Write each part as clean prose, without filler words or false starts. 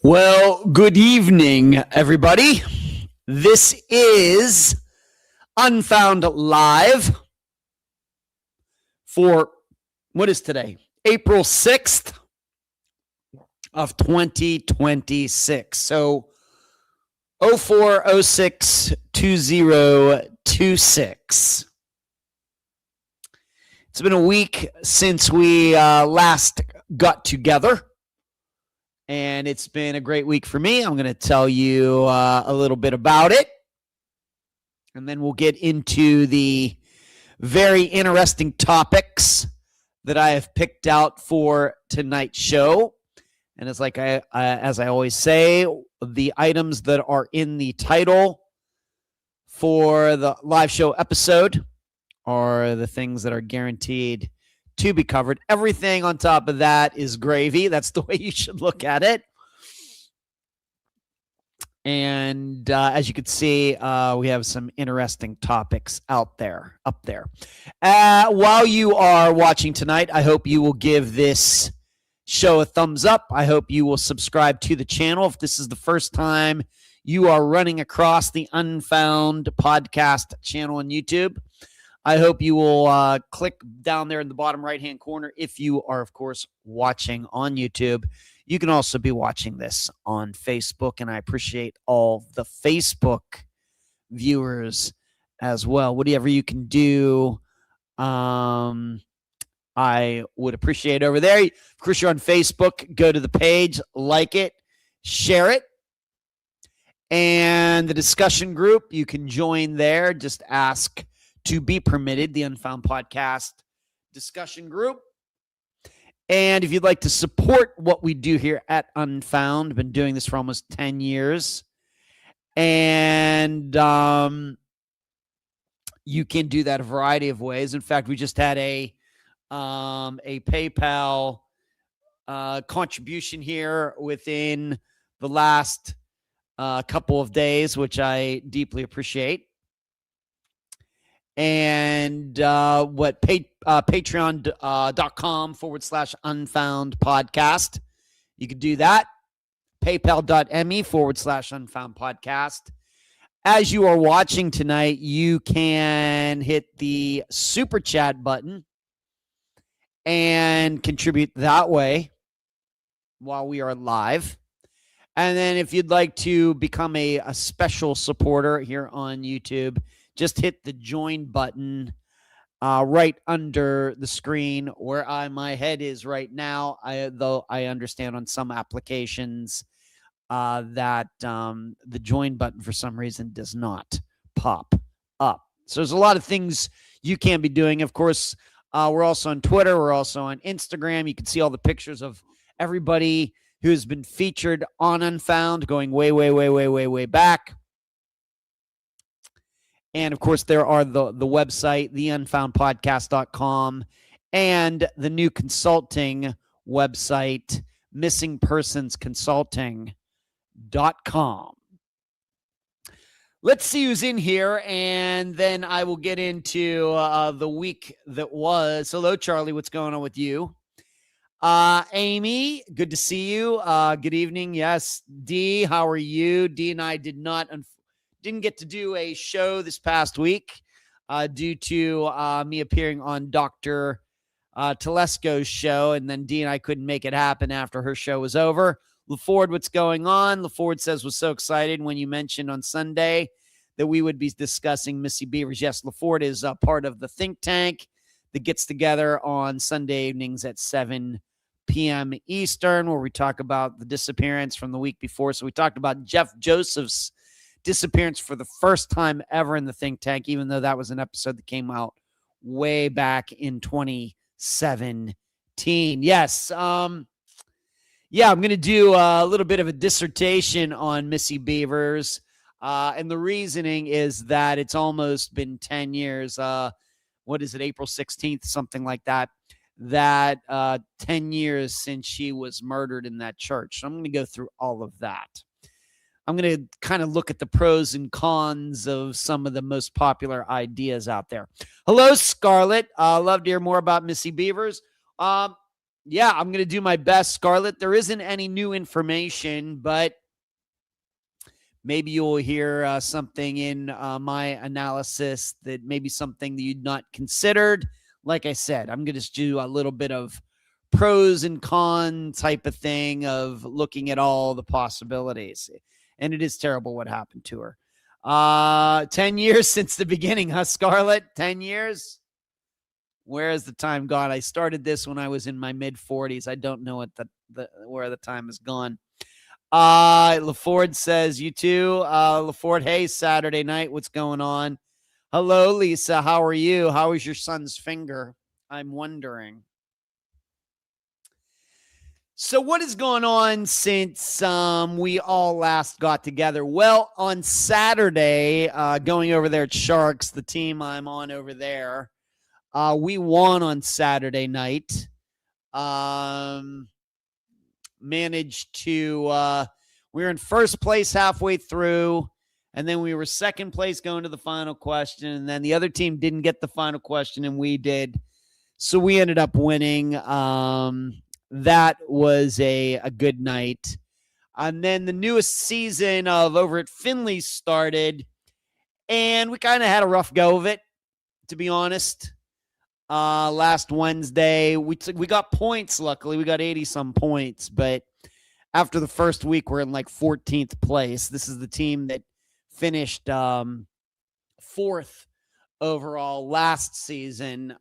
Well, good evening, everybody. This is Unfound Live for what is today? April 6th of 2026. So 04062026. It's been a week since we last got together. And it's been a great week for me. I'm going to tell you a little bit about it. And then we'll get into the very interesting topics that I have picked out for tonight's show. And it's like as I always say, the items that are in the title for the live show episode are the things that are guaranteed to be covered. Everything on top of that is gravy. That's the way you should look at it. And as you can see, we have some interesting topics up there. While you are watching tonight, I hope you will give this show a thumbs up. I hope you will subscribe to the channel. If this is the first time you are running across the Unfound podcast channel on YouTube, I hope you will click down there in the bottom right-hand corner if you are, of course, watching on YouTube. You can also be watching this on Facebook, and I appreciate all the Facebook viewers as well. Whatever you can do, I would appreciate over there. Of course, you're on Facebook. Go to the page, like it, share it. And the discussion group, you can join there. Just ask to be permitted, the Unfound Podcast discussion group. And if you'd like to support what we do here at Unfound, I've been doing this for almost 10 years. And you can do that a variety of ways. In fact, we just had a PayPal contribution here within the last couple of days, which I deeply appreciate. And patreon.com/unfound podcast. You could do that. PayPal.me/unfound podcast. As you are watching tonight, you can hit the super chat button and contribute that way while we are live. And then if you'd like to become a special supporter here on YouTube, just hit the join button right under the screen where my head is right now. Though I understand on some applications that the join button for some reason does not pop up. So there's a lot of things you can be doing. Of course, we're also on Twitter. We're also on Instagram. You can see all the pictures of everybody who has been featured on Unfound going way back. And, of course, there are the website, theunfoundpodcast.com, and the new consulting website, missingpersonsconsulting.com. Let's see who's in here, and then I will get into the week that was. Hello, Charlie. What's going on with you? Amy, good to see you. Good evening. Yes. Dee, how are you? Dee and I didn't get to do a show this past week due to me appearing on Dr. Telesco's show, and then Dee and I couldn't make it happen after her show was over. LaFord, what's going on? LaFord says, was so excited when you mentioned on Sunday that we would be discussing Missy Bevers. Yes, LaFord is part of the think tank that gets together on Sunday evenings at 7 p.m. Eastern, where we talk about the disappearance from the week before. So we talked about Jeff Joseph's disappearance for the first time ever in the think tank, even though that was an episode that came out way back in 2017. Yes. Yeah, I'm going to do a little bit of a dissertation on Missy Bevers. And the reasoning is that it's almost been 10 years. What is it, April 16th, something like that, 10 years since she was murdered in that church. So I'm going to go through all of that. I'm going to kind of look at the pros and cons of some of the most popular ideas out there. Hello, Scarlett. Love to hear more about Missy Bevers. Yeah, I'm going to do my best, Scarlett. There isn't any new information, but maybe you'll hear something in my analysis that maybe something that you'd not considered. Like I said, I'm going to just do a little bit of pros and con type of thing of looking at all the possibilities. And it is terrible what happened to her. 10 years since the beginning, huh, Scarlett? 10 years? Where has the time gone? I started this when I was in my mid-40s. I don't know what where the time has gone. LaFord says, you too. LaFord, hey, Saturday night, what's going on? Hello, Lisa. How are you? How is your son's finger? I'm wondering. So what is going on since we all last got together? Well, on Saturday, going over there at Sharks, the team I'm on over there, we won on Saturday night. Managed to we were in first place halfway through, and then we were second place going to the final question, and then the other team didn't get the final question, and we did. So we ended up winning. That was a good night. And then the newest season of over at Finley started, and we kind of had a rough go of it, to be honest. Last Wednesday, we got points. Luckily, we got 80-some points, but after the first week, we're in like 14th place. This is the team that finished fourth overall last season.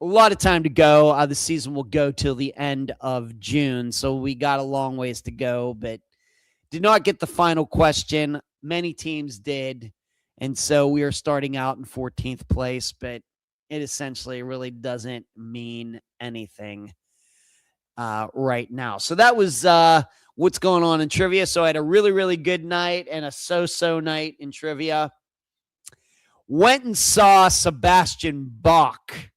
A lot of time to go. The season will go till the end of June, so we got a long ways to go, but did not get the final question. Many teams did, and so we are starting out in 14th place, but it essentially really doesn't mean anything right now. So that was what's going on in trivia. So I had a really, really good night and a so-so night in trivia. Went and saw Sebastian Bach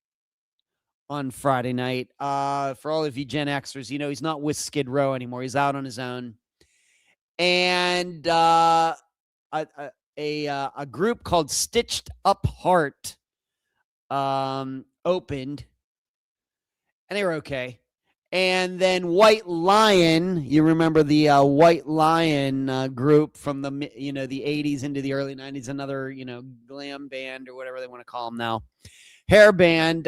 on Friday night. For all of you Gen Xers, you know he's not with Skid Row anymore. He's out on his own. And a group called Stitched Up Heart opened, and they were okay. And then White Lion, you remember the White Lion group from the the 80s into the early 90s, another glam band or whatever they want to call them now, hair band.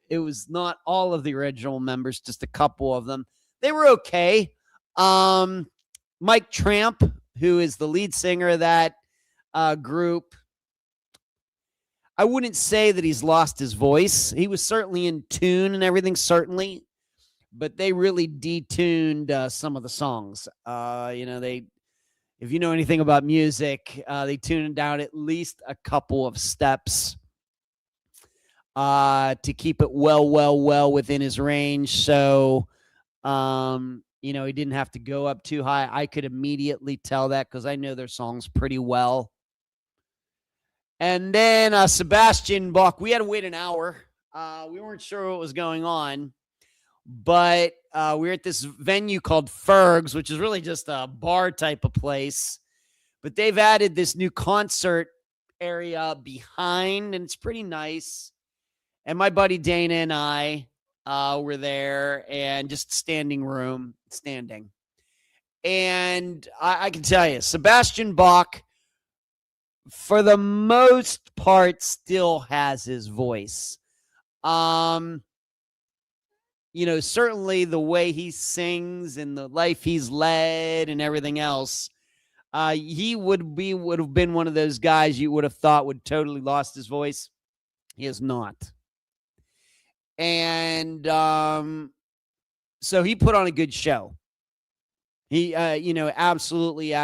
It was not all of the original members, just a couple of them. They were okay. Mike Tramp, who is the lead singer of that group, I wouldn't say that he's lost his voice. He was certainly in tune and everything, certainly, but they really detuned some of the songs. If you know anything about music, they tuned down at least a couple of steps to keep it well within his range. So, he didn't have to go up too high. I could immediately tell that because I know their songs pretty well. And then Sebastian Bach, we had to wait an hour. We weren't sure what was going on, but we were at this venue called Ferg's, which is really just a bar type of place. But they've added this new concert area behind, and it's pretty nice. And my buddy Dana and I were there, and just standing. And I can tell you, Sebastian Bach, for the most part, still has his voice. Certainly the way he sings and the life he's led and everything else, he would have been one of those guys you would have thought would totally lost his voice. He has not. And so he put on a good show. He, absolutely.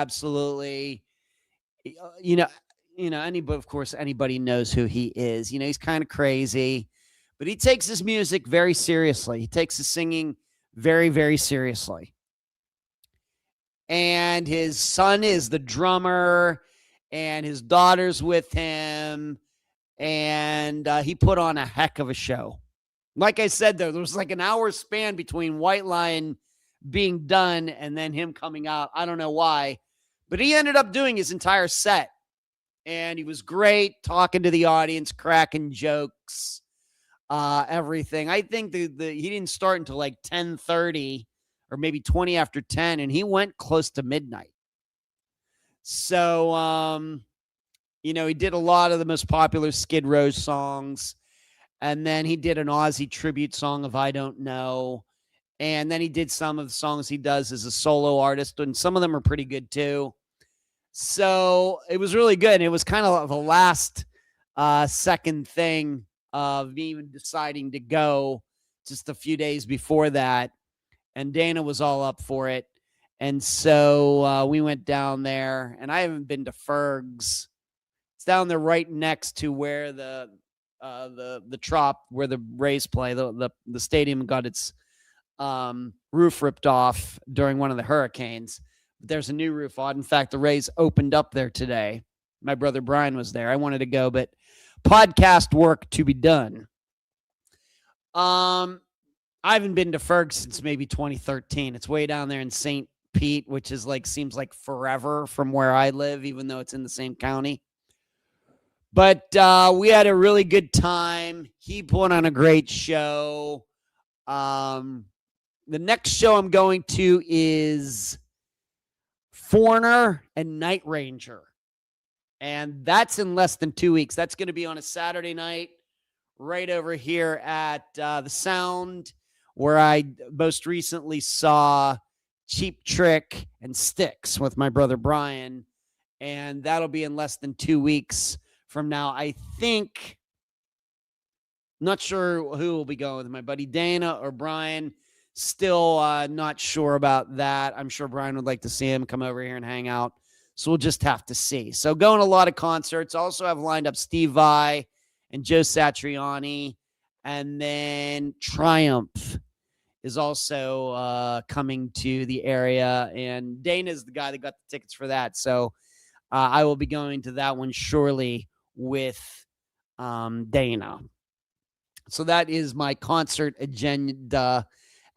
Of course, anybody knows who he is. He's kind of crazy, but he takes his music very seriously. He takes his singing very, very seriously. And his son is the drummer, and his daughter's with him, and he put on a heck of a show. Like I said, though, there was like an hour span between White Lion being done and then him coming out. I don't know why, but he ended up doing his entire set. And he was great talking to the audience, cracking jokes. everything. I think he didn't start until like 10:30 or maybe 20 after 10, and he went close to midnight. So, he did a lot of the most popular Skid Row songs. And then he did an Ozzy tribute song of I Don't Know. And then he did some of the songs he does as a solo artist, and some of them are pretty good too. So it was really good. It was kind of the last second thing of me even deciding to go just a few days before that. And Dana was all up for it. And so we went down there, and I haven't been to Ferg's. It's down there right next to where the Trop, where the Rays play. The stadium got its roof ripped off during one of the hurricanes. There's a new roof on. In fact, the Rays opened up there today. My brother Brian was there. I wanted to go, but podcast work to be done. I haven't been to Ferg since maybe 2013. It's way down there in St. Pete, which is seems like forever from where I live, even though it's in the same county. But we had a really good time. He put on a great show. The next show I'm going to is Foreigner and Night Ranger. And that's in less than 2 weeks. That's going to be on a Saturday night right over here at the Sound, where I most recently saw Cheap Trick and Styx with my brother Brian. And that'll be in less than 2 weeks from now. I think, not sure who will be going with my buddy Dana or Brian. Still not sure about that. I'm sure Brian would like to see him come over here and hang out. So we'll just have to see. So going to a lot of concerts. Also have lined up Steve Vai and Joe Satriani. And then Triumph is also coming to the area. And Dana's the guy that got the tickets for that. So I will be going to that one surely with Dana. So that is my concert agenda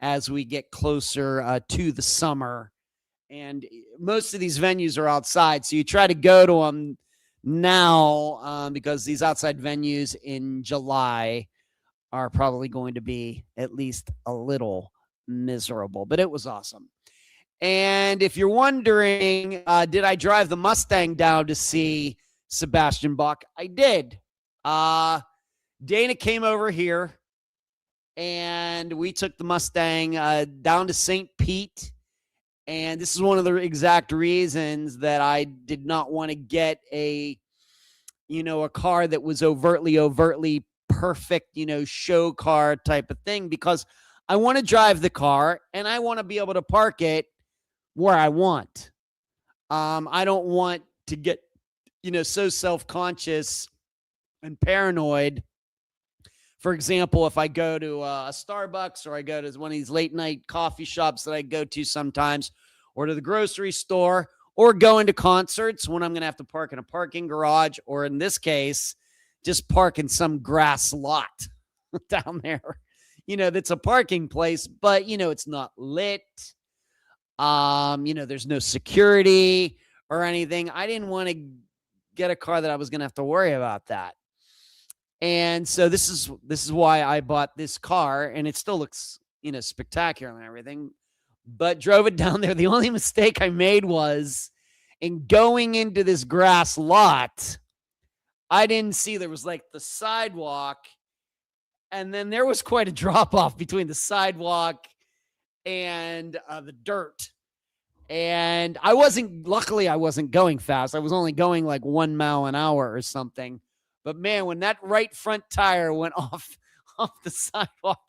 as we get closer to the summer. And most of these venues are outside, so you try to go to them now because these outside venues in July are probably going to be at least a little miserable. But it was awesome. And if you're wondering, did I drive the Mustang down to see Sebastian Bach? I did. Dana came over here, and we took the Mustang down to St. Pete. And this is one of the exact reasons that I did not want to get a car that was overtly perfect, show car type of thing, because I want to drive the car and I want to be able to park it where I want. I don't want to get, so self-conscious and paranoid. For example, if I go to a Starbucks, or I go to one of these late night coffee shops that I go to sometimes, or to the grocery store, or going to concerts, when I'm going to have to park in a parking garage, or in this case, just park in some grass lot down there, that's a parking place, but, it's not lit. There's no security or anything. I didn't want to get a car that I was going to have to worry about that. And so this is why I bought this car, and it still looks, spectacular and everything, but drove it down there. The only mistake I made was in going into this grass lot, I didn't see there was the sidewalk, and then there was quite a drop off between the sidewalk and the dirt. And luckily I wasn't going fast. I was only going 1 mile an hour or something. But man, when that right front tire went off the sidewalk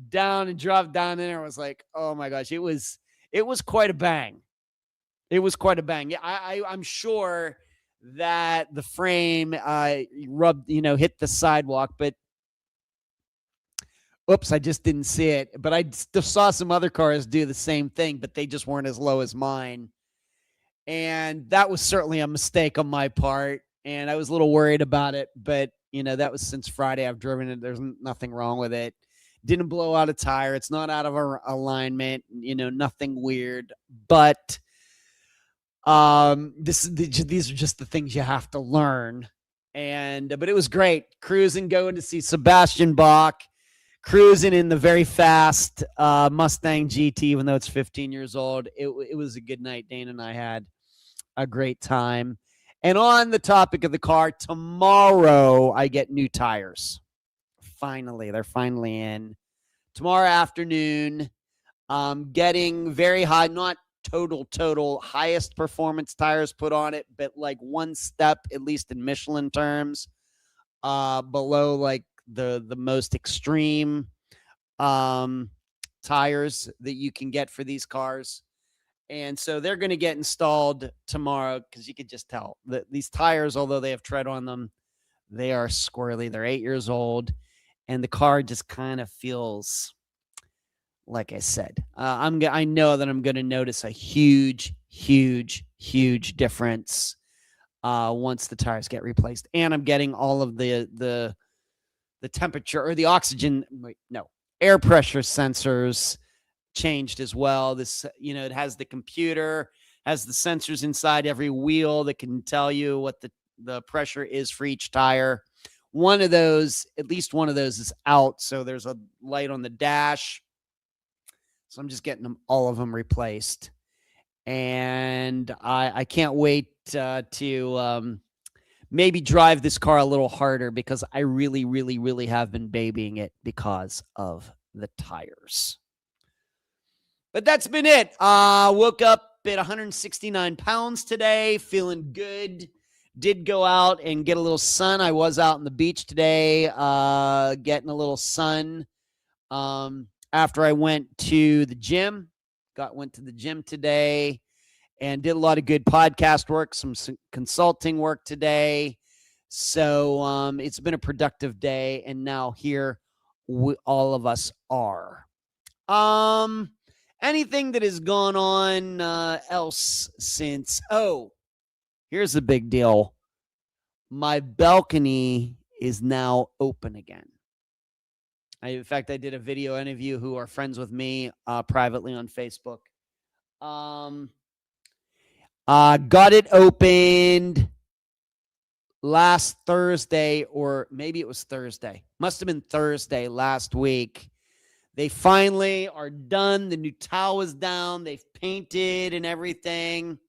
down and dropped down in there, I was like, oh my gosh, it was quite a bang. It was quite a bang. Yeah, I'm sure that the frame hit the sidewalk, but oops, I just didn't see it. But I saw some other cars do the same thing, but they just weren't as low as mine. And that was certainly a mistake on my part. And I was a little worried about it, but that was since Friday. I've driven it. There's nothing wrong with it. Didn't blow out a tire. It's not out of alignment, nothing weird, but these are just the things you have to learn But it was great cruising, going to see Sebastian Bach, cruising in the very fast Mustang GT, even though it's 15 years old. It was a good night. Dana and I had a great time. And on the topic of the car, tomorrow I get new tires. Finally, they're finally in. Tomorrow afternoon, getting very high, not total highest performance tires put on it, but like one step, at least in Michelin terms, below like the most extreme tires that you can get for these cars. And so they're going to get installed tomorrow, because you could just tell that these tires, although they have tread on them, they are squirrely. They're 8 years old, and the car just kind of feels, like I said, I know that I'm going to notice a huge difference once the tires get replaced. And I'm getting all of the temperature or the oxygen, air pressure sensors changed as well. This, it has the computer, has the sensors inside every wheel that can tell you what the pressure is for each tire. One of those, at least one of those, is out. So there's a light on the dash. So I'm just getting all of them replaced. And I can't wait to maybe drive this car a little harder, because I really have been babying it because of the tires. But that's been it. Woke up at 169 pounds today, feeling good. Did go out and get a little sun. I was out on the beach today, getting a little sun. After I went to the gym, went to the gym today and did a lot of good podcast work, some consulting work today. So it's been a productive day, and now here all of us are. Anything that has gone on else since? Oh, here's the big deal. My balcony is now open again. In fact, I did a video. Any of you who are friends with me privately on Facebook, got it opened last Thursday, or maybe it was Thursday. Must have been Thursday last week. They finally are done. The new towel is down. They've painted and everything,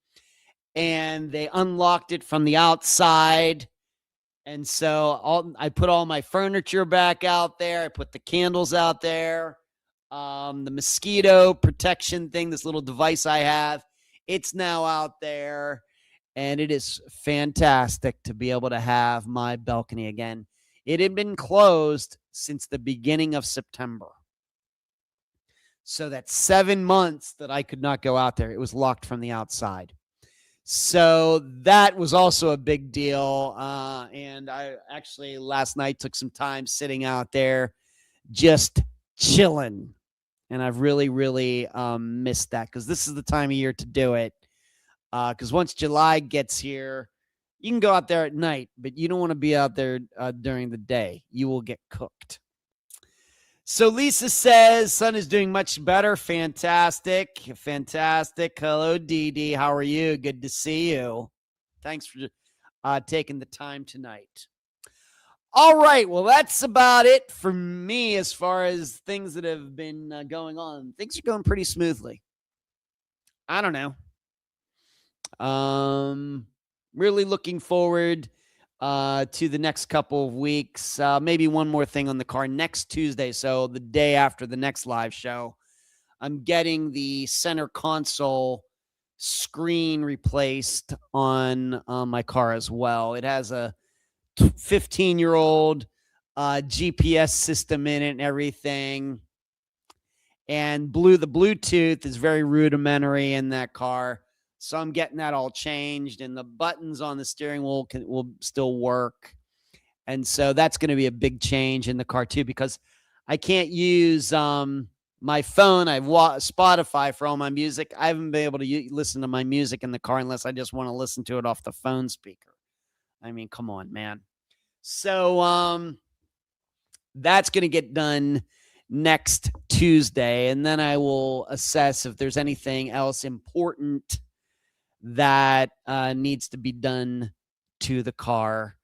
and they unlocked it from the outside. And so I put all my furniture back out there. I put the candles out there. The mosquito protection thing, this little device I have, it's now out there. And it is fantastic to be able to have my balcony again. It had been closed since the beginning of September. So that's 7 months that I could not go out there. It was locked from the outside. So that was also a big deal. And I actually last night took some time sitting out there just chilling. And I've really missed that, because this is the time of year to do it. Because once July gets here, you can go out there at night, but you don't want to be out there during the day. You will get cooked. So Lisa says, son is doing much better. Fantastic. Hello, Dee Dee. How are you? Good to see you. Thanks for taking the time tonight. All right. Well, that's about it for me as far as things that have been going on. Things are going pretty smoothly. I don't know. Really looking forward to the next couple of weeks. Maybe one more thing on the car next Tuesday. So the day after the next live show, I'm getting the center console screen replaced on my car as well. It has a 15-year-old GPS system in it and everything. And the Bluetooth is very rudimentary in that car. So I'm getting that all changed, and the buttons on the steering wheel will still work. And so that's going to be a big change in the car too, because I can't use my phone. I have Spotify for all my music. I haven't been able to listen to my music in the car unless I just want to listen to it off the phone speaker. I mean, come on, man. So that's going to get done next Tuesday, and then I will assess if there's anything else important that needs to be done to the car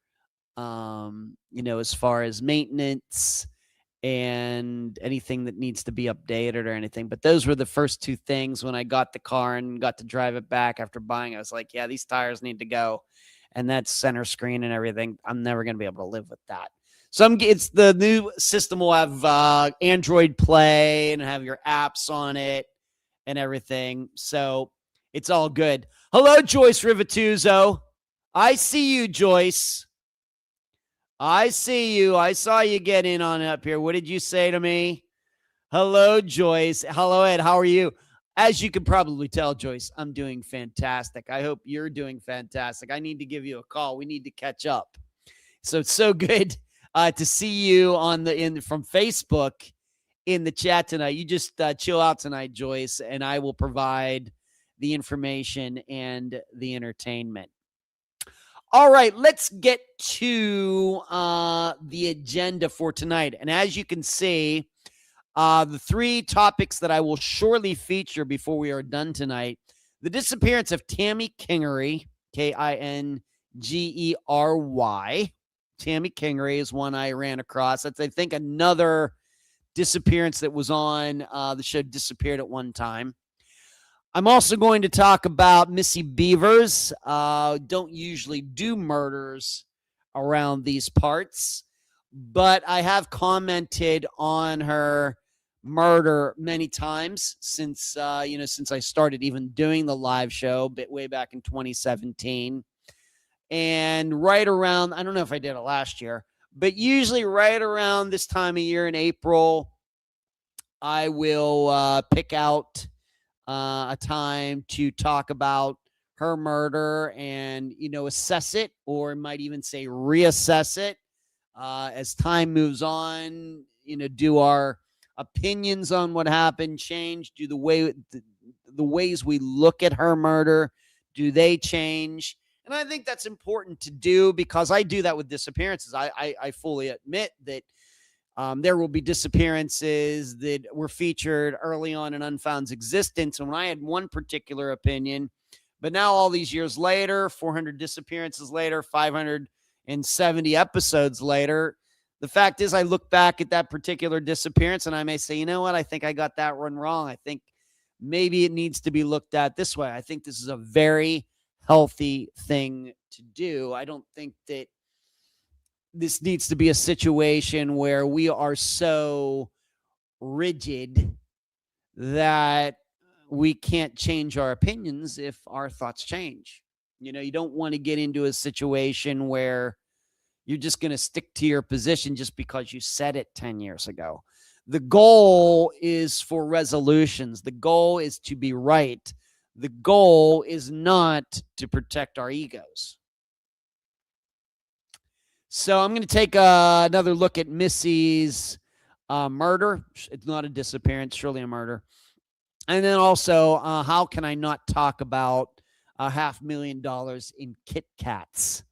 as far as maintenance and anything that needs to be updated or anything. But those were the first two things when I got the car and got to drive it back after buying. I was like, yeah, these tires need to go. And that center screen and everything, I'm never going to be able to live with that. So it's the new system will have Android Play and have your apps on it and everything. So it's all good. Hello, Joyce Rivatuzo. I see you, Joyce. I see you. I saw you get in on up here. What did you say to me? Hello, Joyce. Hello, Ed. How are you? As you can probably tell, Joyce, I'm doing fantastic. I hope you're doing fantastic. I need to give you a call. We need to catch up. So it's so good to see you from Facebook in the chat tonight. You just chill out tonight, Joyce, and I will provide the information and the entertainment. All right, let's get to the agenda for tonight. And as you can see, the three topics that I will shortly feature before we are done tonight: the disappearance of Tammy Kingery, Kingery. Tammy Kingery is one I ran across. That's, I think, another disappearance that was on the show Disappeared at one time. I'm also going to talk about Missy Bevers. Don't usually do murders around these parts, but I have commented on her murder many times since I started even doing the live show way back in 2017. And right around, I don't know if I did it last year, but usually right around this time of year in April, I will pick out a time to talk about her murder and, assess it, or might even say reassess it as time moves on. Do our opinions on what happened change? Do the ways we look at her murder, do they change? And I think that's important to do because I do that with disappearances. I fully admit that there will be disappearances that were featured early on in Unfound's existence, and when I had one particular opinion, but now all these years later, 400 disappearances later, 570 episodes later, the fact is I look back at that particular disappearance and I may say, you know what, I think I got that one wrong. I think maybe it needs to be looked at this way. I think this is a very healthy thing to do. I don't think that this needs to be a situation where we are so rigid that we can't change our opinions if our thoughts change. You don't want to get into a situation where you're just going to stick to your position just because you said it 10 years ago. The goal is for resolutions. The goal is to be right. The goal is not to protect our egos. So I'm going to take another look at Missy's murder. It's not a disappearance, surely a murder. And then also, how can I not talk about $500,000 in Kit Kats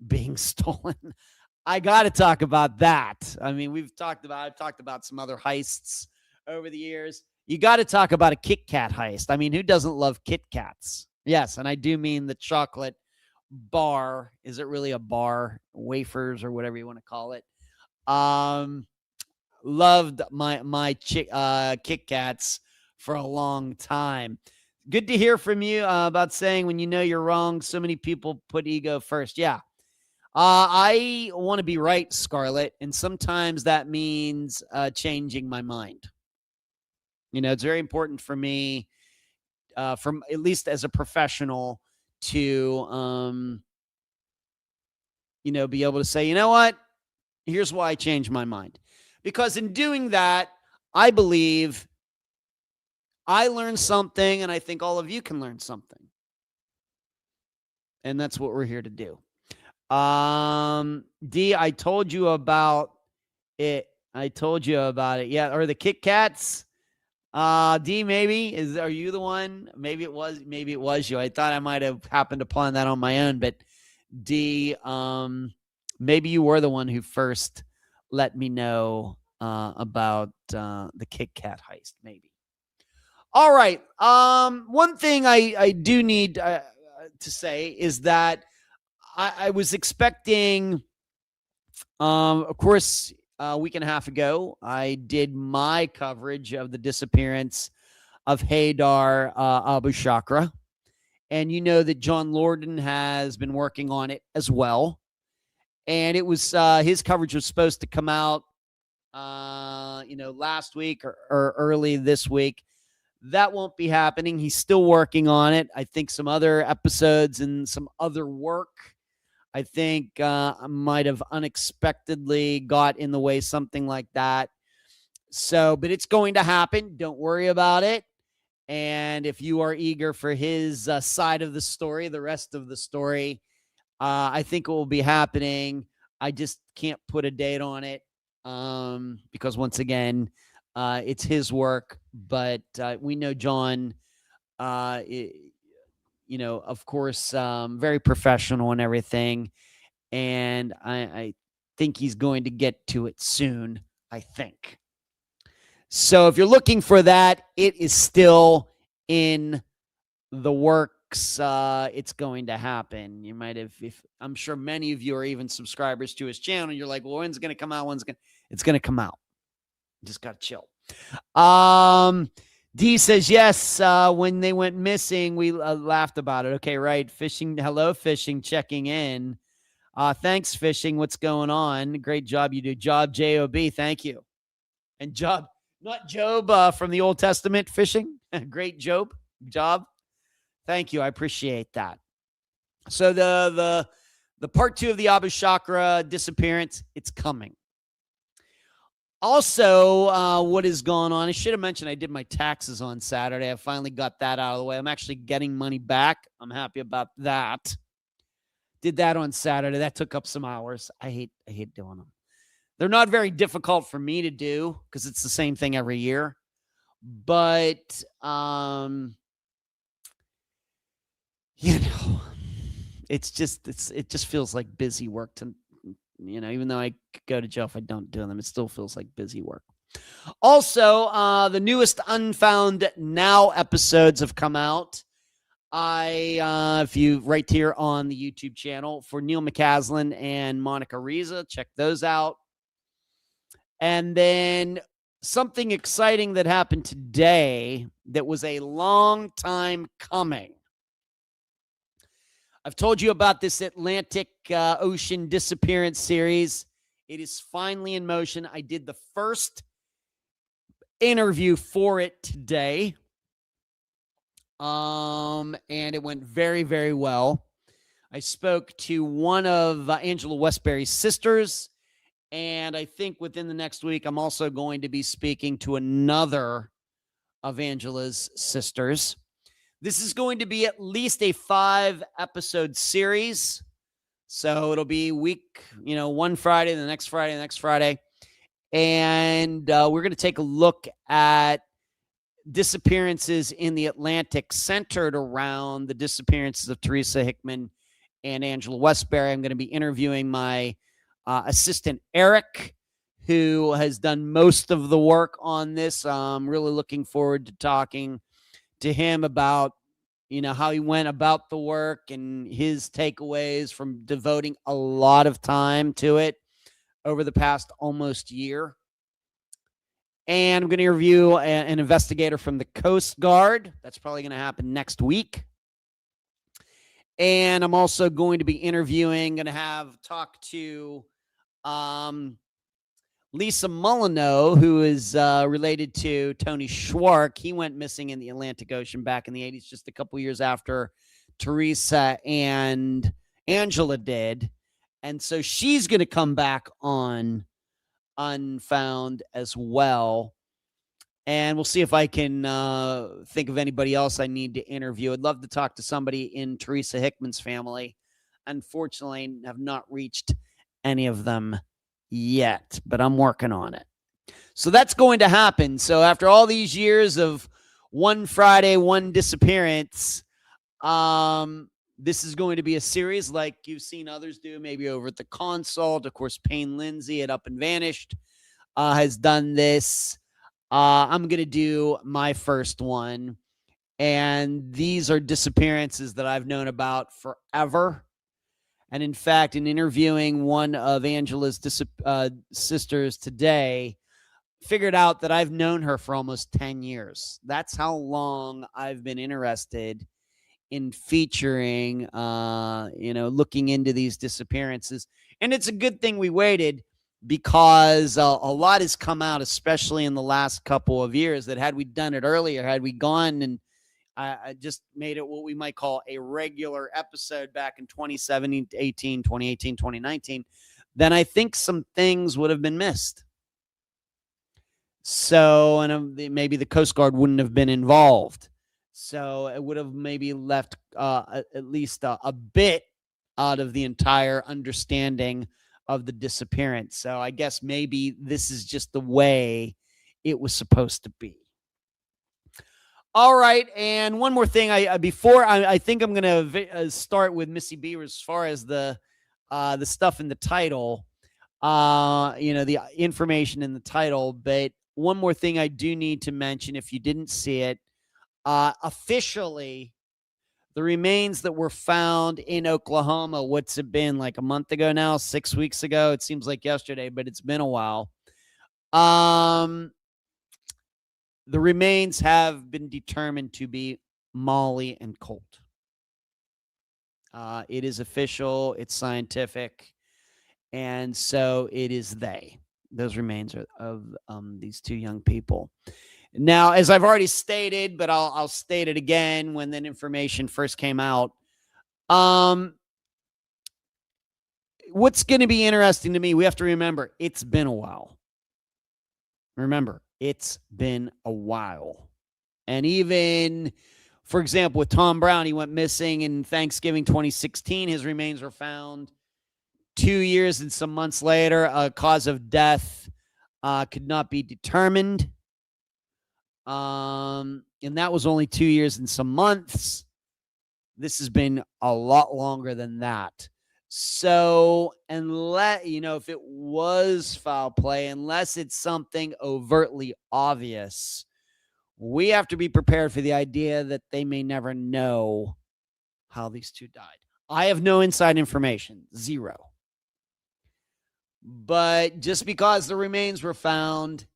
being stolen? I got to talk about that. I mean, I've talked about some other heists over the years. You got to talk about a Kit Kat heist. I mean, who doesn't love Kit Kats? Yes, and I do mean the chocolate bar. Is it really a bar? Wafers or whatever you want to call it. Loved my Kit Kats for a long time. Good to hear from you about saying when you know you're wrong. So many people put ego first. Yeah. I want to be right, Scarlett, and sometimes that means changing my mind. It's very important for me, from at least as a professional, to be able to say, you know what? Here's why I changed my mind. Because in doing that, I believe I learned something, and I think all of you can learn something. And that's what we're here to do. D, I told you about it. Yeah, or the Kit Kats. D, maybe are you the one? Maybe it was you. I thought I might have happened upon that on my own, but D, maybe you were the one who first let me know about the Kit Kat heist. Maybe. All right. One thing I do need to say is that I was expecting Of course, a week and a half ago, I did my coverage of the disappearance of Haydar Abu Shakra. And you know that John Lorden has been working on it as well. And it was his coverage was supposed to come out, last week or early this week. That won't be happening. He's still working on it. I think some other episodes and some other work, I think, might have unexpectedly got in the way, something like that. So, but it's going to happen. Don't worry about it. And if you are eager for his side of the story, the rest of the story, I think it will be happening. I just can't put a date on it because, once again, it's his work. But we know John, of course, very professional and everything. And I think he's going to get to it soon, I think. So if you're looking for that, it is still in the works. It's going to happen. You might have, I'm sure many of you are even subscribers to his channel. You're like, well, when's it going to come out? It's going to come out. Just got to chill. D says, yes, when they went missing, we laughed about it. Okay, right. Fishing. Hello, Fishing, checking in. Thanks, Fishing. What's going on? Great job you do. Job, J-O-B. Thank you. And Job, not Job from the Old Testament, Fishing. Great job. Thank you. I appreciate that. So the part 2 of the Abu Shakra disappearance, it's coming. Also, what is going on? I should have mentioned I did my taxes on Saturday. I finally got that out of the way. I'm actually getting money back. I'm happy about that. Did that on Saturday. That took up some hours. I hate doing them. They're not very difficult for me to do because it's the same thing every year. But, it just feels like busy work to, even though I go to jail if I don't do them, it still feels like busy work. Also, the newest Unfound Now episodes have come out. If you right here on the YouTube channel for Neil McCaslin and Monica Riza, check those out. And then something exciting that happened today that was a long time coming. I've told you about this Atlantic Ocean disappearance series. It is finally in motion. I did the first interview for it today. And it went very, very well. I spoke to one of Angela Westbury's sisters, and I think within the next week, I'm also going to be speaking to another of Angela's sisters. This is going to be at least a 5-episode series. So it'll be week, one Friday, the next Friday. And we're going to take a look at disappearances in the Atlantic centered around the disappearances of Teresa Hickman and Angela Westbury. I'm going to be interviewing my assistant, Eric, who has done most of the work on this. I'm really looking forward to talking to him about, how he went about the work and his takeaways from devoting a lot of time to it over the past almost year. And I'm going to interview an investigator from the Coast Guard. That's probably going to happen next week. And I'm also going to be going to talk to Lisa Molyneux, who is related to Tony Schwark. He went missing in the Atlantic Ocean back in the 80s, just a couple years after Teresa and Angela did. And so she's going to come back on Unfound as well. And we'll see if I can think of anybody else I need to interview. I'd love to talk to somebody in Teresa Hickman's family. Unfortunately, have not reached any of them yet, but I'm working on it. So that's going to happen. So after all these years of one Friday, one disappearance, this is going to be a series like you've seen others do, maybe over at the Consult. Of course, Payne Lindsay at Up and Vanished has done this. I'm going to do my first one. And these are disappearances that I've known about forever. And in fact, in interviewing one of Angela's sisters today, figured out that I've known her for almost 10 years. That's how long I've been interested in featuring, looking into these disappearances. And it's a good thing we waited, because a lot has come out, especially in the last couple of years, that had we done it earlier, had we gone and I just made it what we might call a regular episode back in 2017, 2018, 2019, then I think some things would have been missed. So, and maybe the Coast Guard wouldn't have been involved. So it would have maybe left at least a bit out of the entire understanding of the disappearance. So I guess maybe this is just the way it was supposed to be. All right, and one more thing. I think I'm going to start with Missy Beavers as far as the stuff in the title, the information in the title. But one more thing I do need to mention, if you didn't see it, officially, the remains that were found in Oklahoma, what's it been, like a month ago now, 6 weeks ago? It seems like yesterday, but it's been a while. The remains have been determined to be Molly and Colt. It is official. It's scientific. And so it is they. Those remains are of these two young people. Now, as I've already stated, but I'll state it again, when that information first came out, what's going to be interesting to me, we have to remember, it's been a while. Remember, it's been a while. And even, for example, with Tom Brown, he went missing in Thanksgiving 2016. His remains were found 2 years and some months later. A cause of death could not be determined. And that was only 2 years and some months. This has been a lot longer than that. So, unless, if it was foul play, unless it's something overtly obvious, we have to be prepared for the idea that they may never know how these two died. I have no inside information, zero. But just because the remains were found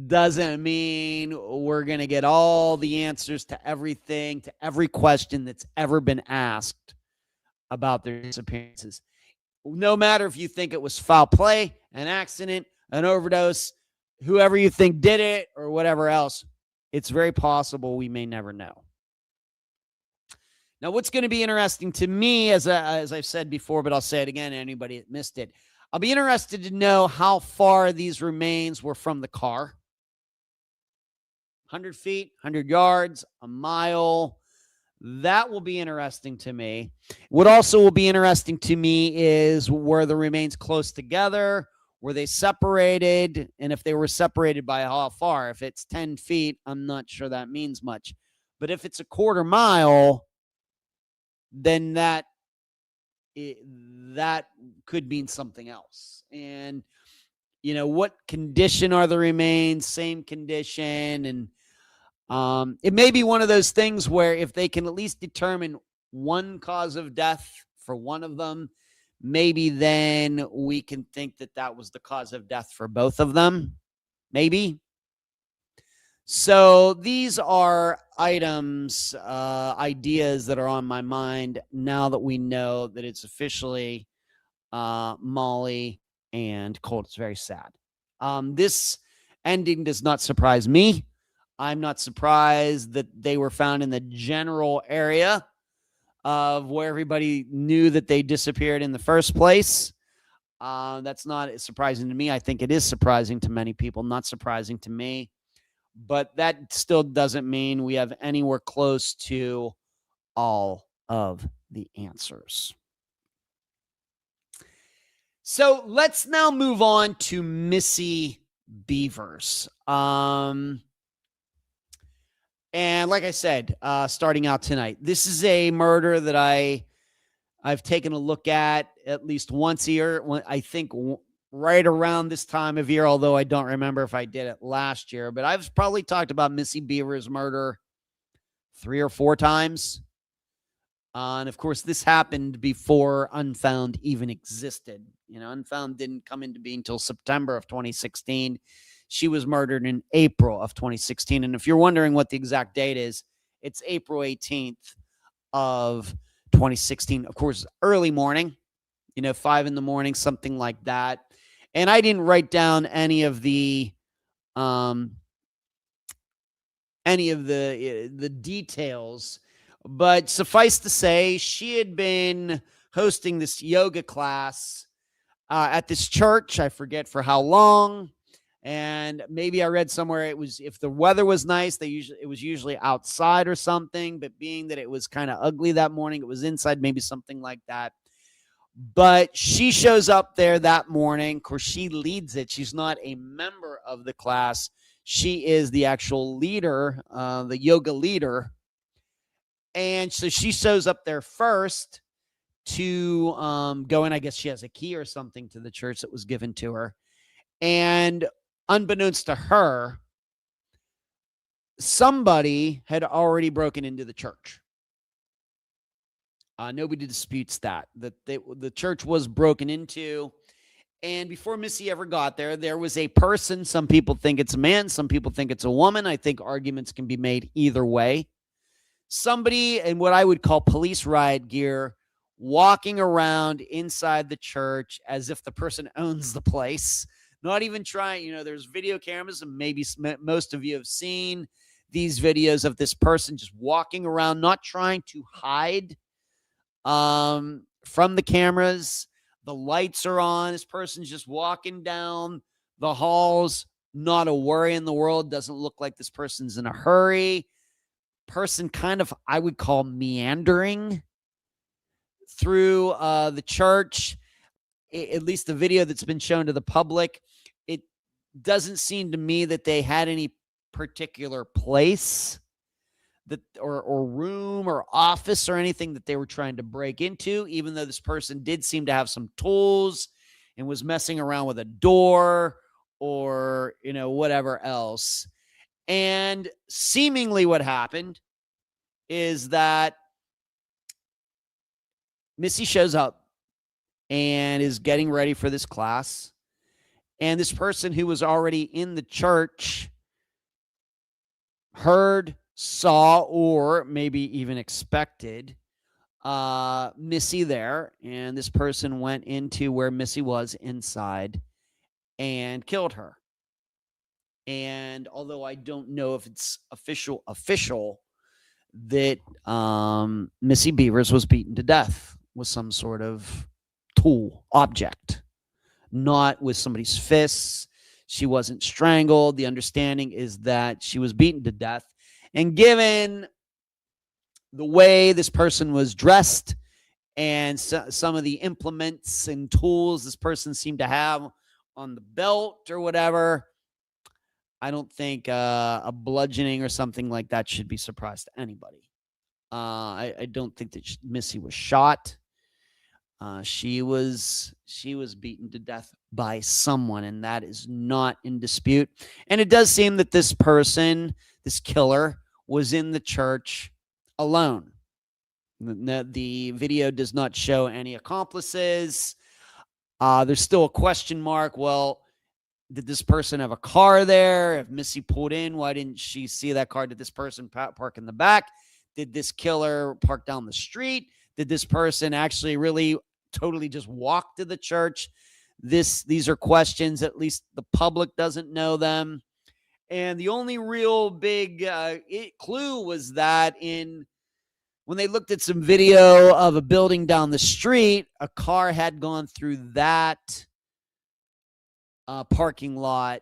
doesn't mean we're going to get all the answers to everything, to every question that's ever been asked about their disappearances. No matter if you think it was foul play, an accident, an overdose, whoever you think did it, or whatever else, it's very possible we may never know. Now, what's going to be interesting to me, as I've said before, but I'll say it again, anybody that missed it, I'll be interested to know how far these remains were from the car. 100 feet, 100 yards, a mile. That will be interesting to me. What also will be interesting to me is, were the remains close together? Were they separated? And if they were separated, by how far? If it's 10 feet, I'm not sure that means much. But if it's a quarter mile, then that could mean something else. And, what condition are the remains? Same condition. And it may be one of those things where if they can at least determine one cause of death for one of them, maybe then we can think that that was the cause of death for both of them. Maybe. So these are items, ideas that are on my mind now that we know that it's officially Molly and Colt. It's very sad. This ending does not surprise me. I'm not surprised that they were found in the general area of where everybody knew that they disappeared in the first place. That's not surprising to me. I think it is surprising to many people, not surprising to me. But that still doesn't mean we have anywhere close to all of the answers. So let's now move on to Missy Bevers. And like I said, starting out tonight, this is a murder that I've taken a look at least once a year. I think right around this time of year, although I don't remember if I did it last year, but I've probably talked about Missy Bevers' murder 3 or 4 times. And of course, this happened before Unfound even existed. Unfound didn't come into being until September of 2016. She was murdered in April of 2016. And if you're wondering what the exact date is, it's April 18th of 2016. Of course, early morning, 5 in the morning, something like that. And I didn't write down any of the details, but suffice to say, she had been hosting this yoga class at this church. I forget for how long. And maybe I read somewhere it was, if the weather was nice, it was usually outside or something. But being that it was kind of ugly that morning, it was inside, maybe something like that. But she shows up there that morning. Of course, she leads it. She's not a member of the class. She is the actual leader, the yoga leader. And so she shows up there first to go in. I guess she has a key or something to the church that was given to her. And unbeknownst to her, somebody had already broken into the church. Nobody disputes that the church was broken into. And before Missy ever got there, there was a person. Some people think it's a man. Some people think it's a woman. I think arguments can be made either way. Somebody in what I would call police riot gear walking around inside the church as if the person owns the place. Not even trying, there's video cameras, and maybe most of you have seen these videos of this person just walking around, not trying to hide from the cameras. The lights are on. This person's just walking down the halls, not a worry in the world. Doesn't look like this person's in a hurry. Person kind of, I would call, meandering through the church. At least the video that's been shown to the public, it doesn't seem to me that they had any particular place that or room or office or anything that they were trying to break into, even though this person did seem to have some tools and was messing around with a door or, whatever else. And seemingly what happened is that Missy shows up and is getting ready for this class. And this person who was already in the church heard, saw, or maybe even expected Missy there. And this person went into where Missy was inside and killed her. And although I don't know if it's official that Missy Bevers was beaten to death with some sort of tool, object, not with somebody's fists. She wasn't strangled. The understanding is that she was beaten to death. And given the way this person was dressed and some of the implements and tools this person seemed to have on the belt or whatever, I don't think a bludgeoning or something like that should be a surprise to anybody. I don't think that Missy was shot. She was beaten to death by someone, and that is not in dispute. And it does seem that this person, this killer, was in the church alone. The video does not show any accomplices. There's still a question mark. Well, did this person have a car there? If Missy pulled in, why didn't she see that car? Did this person park in the back? Did this killer park down the street? Did this person actually really totally just walk to the church? These are questions, at least the public doesn't know them. And the only real big clue was that when they looked at some video of a building down the street, a car had gone through that parking lot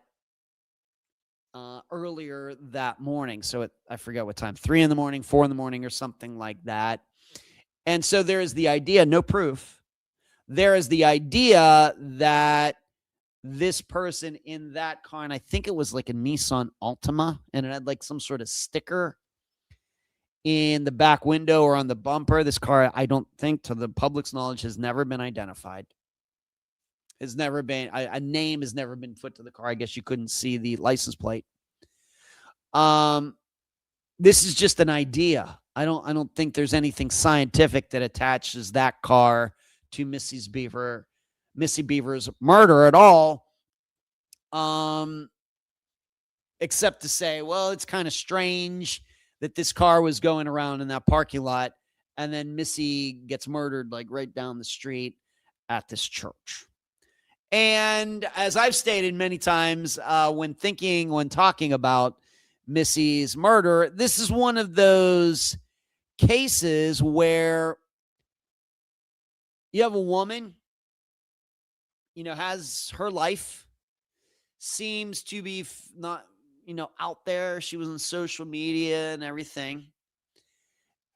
earlier that morning. So I forget what time, 3 in the morning, 4 in the morning, or something like that. And so there is the idea, no proof. There is the idea that this person in that car, and I think it was like a Nissan Altima, and it had like some sort of sticker in the back window or on the bumper. This car, I don't think, to the public's knowledge, has never been identified. Has never been, a name has never been put to the car. I guess you couldn't see the license plate. this is just an idea. I don't think there's anything scientific that attaches that car to Missy Beavers' murder at all. Um, except to say, well, it's kind of strange that this car was going around in that parking lot and then Missy gets murdered like right down the street at this church. And as I've stated many times, when talking about Missy's murder, this is one of those cases where you have a woman, has her life, seems to be not, out there. She was on social media and everything,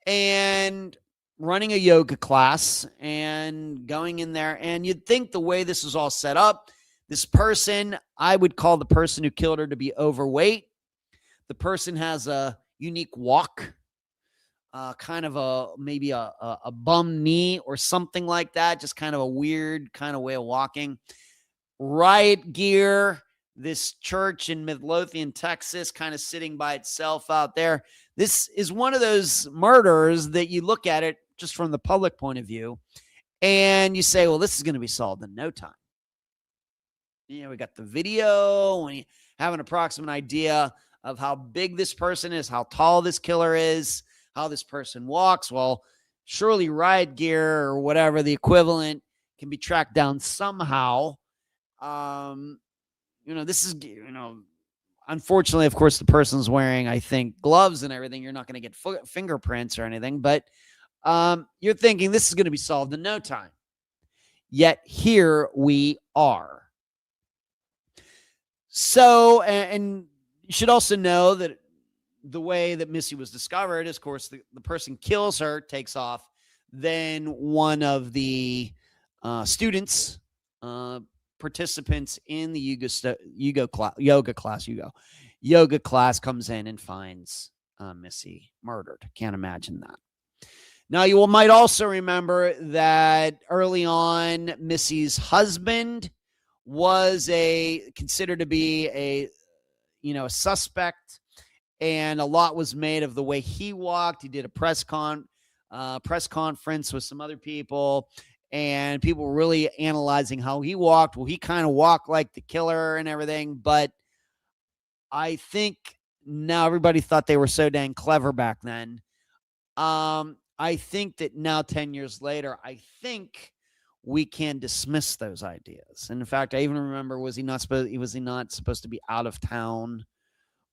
and running a yoga class and going in there. And you'd think the way this is all set up, this person, I would call the person who killed her to be overweight. The person has a unique walk, kind of maybe a bum knee or something like that. Just kind of a weird kind of way of walking. Riot gear, this church in Midlothian, Texas, kind of sitting by itself out there. This is one of those murders that you look at it just from the public point of view and you say, well, this is going to be solved in no time. We got the video, and you have an approximate idea of how big this person is, how tall this killer is, how this person walks. Well, surely riot gear or whatever the equivalent can be tracked down somehow. This is, unfortunately, of course, the person's wearing, I think, gloves and everything. You're not going to get fingerprints or anything, but you're thinking this is going to be solved in no time. Yet here we are. So, and you should also know that the way that Missy was discovered is, of course, the person kills her, takes off. Then one of the students, participants in the yoga class comes in and finds Missy murdered. Can't imagine that. Now, you might also remember that early on, Missy's husband was considered to be a suspect, and a lot was made of the way he walked. He did a press conference with some other people, and people were really analyzing how he walked. Well, he kind of walked like the killer and everything, but I think now everybody thought they were so dang clever back then. I think that now, 10 years later, I think we can dismiss those ideas. And in fact, I even remember, was he not supposed to be out of town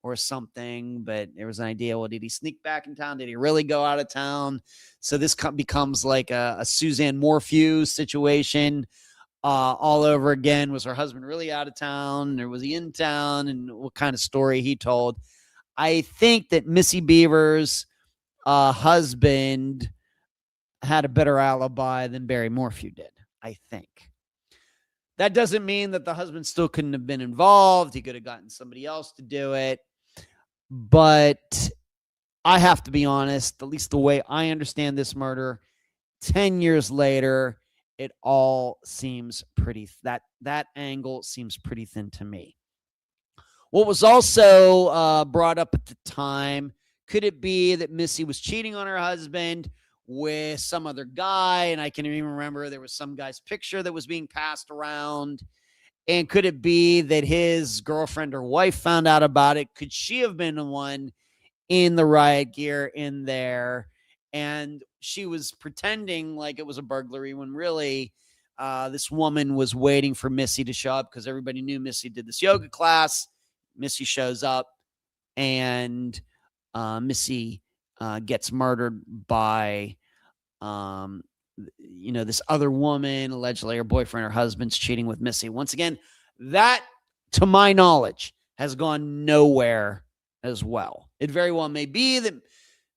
or something? But there was an idea, well, did he sneak back in town? Did he really go out of town? So this becomes like a Suzanne Morphew situation all over again. Was her husband really out of town, or was he in town? And what kind of story he told? I think that Missy Beavers' husband had a better alibi than Barry Morphew did, I think. That doesn't mean that the husband still couldn't have been involved. He could have gotten somebody else to do it. But I have to be honest, at least the way I understand this murder, 10 years later, it all seems pretty, that angle seems pretty thin to me. What was also brought up at the time, could it be that Missy was cheating on her husband with some other guy? And I can even remember there was some guy's picture that was being passed around. And could it be that his girlfriend or wife found out about it? Could she have been the one in the riot gear in there? And she was pretending like it was a burglary when really this woman was waiting for Missy to show up because everybody knew Missy did this yoga class. Missy shows up and Missy gets murdered by, this other woman, allegedly her boyfriend or husband's cheating with Missy. Once again, that, to my knowledge, has gone nowhere as well. It very well may be that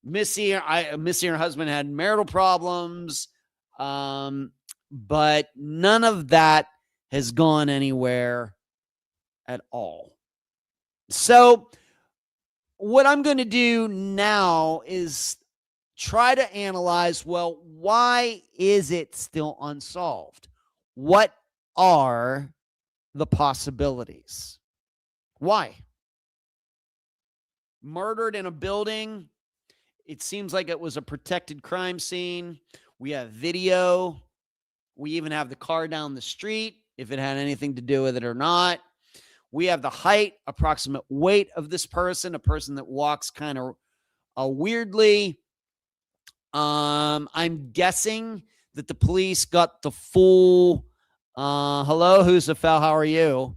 Missy and her husband had marital problems, but none of that has gone anywhere at all. So what I'm going to do now is try to analyze, well, why is it still unsolved? What are the possibilities? Why? murdered in a building. It seems like it was a protected crime scene. We have video. We even have the car down the street, if it had anything to do with it or not. We have the height, approximate weight of this person, a person that walks kind of weirdly. I'm guessing that the police got the full hello, who's the fell? How are you?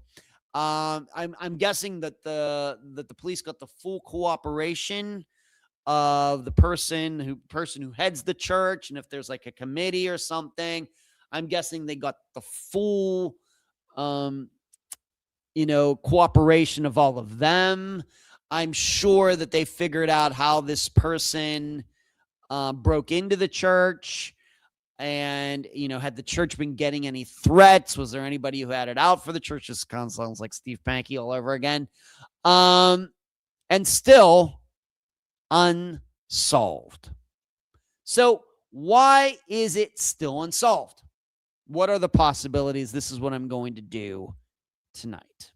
I'm guessing that the police got the full cooperation of the person who heads the church, and if there's like a committee or something, I'm guessing they got the full cooperation of all of them. I'm sure that they figured out how this person broke into the church. And, had the church been getting any threats? Was there anybody who had it out for the church? This kind of sounds like Steve Pankey all over again. And still unsolved. So why is it still unsolved? What are the possibilities? This is what I'm going to do tonight.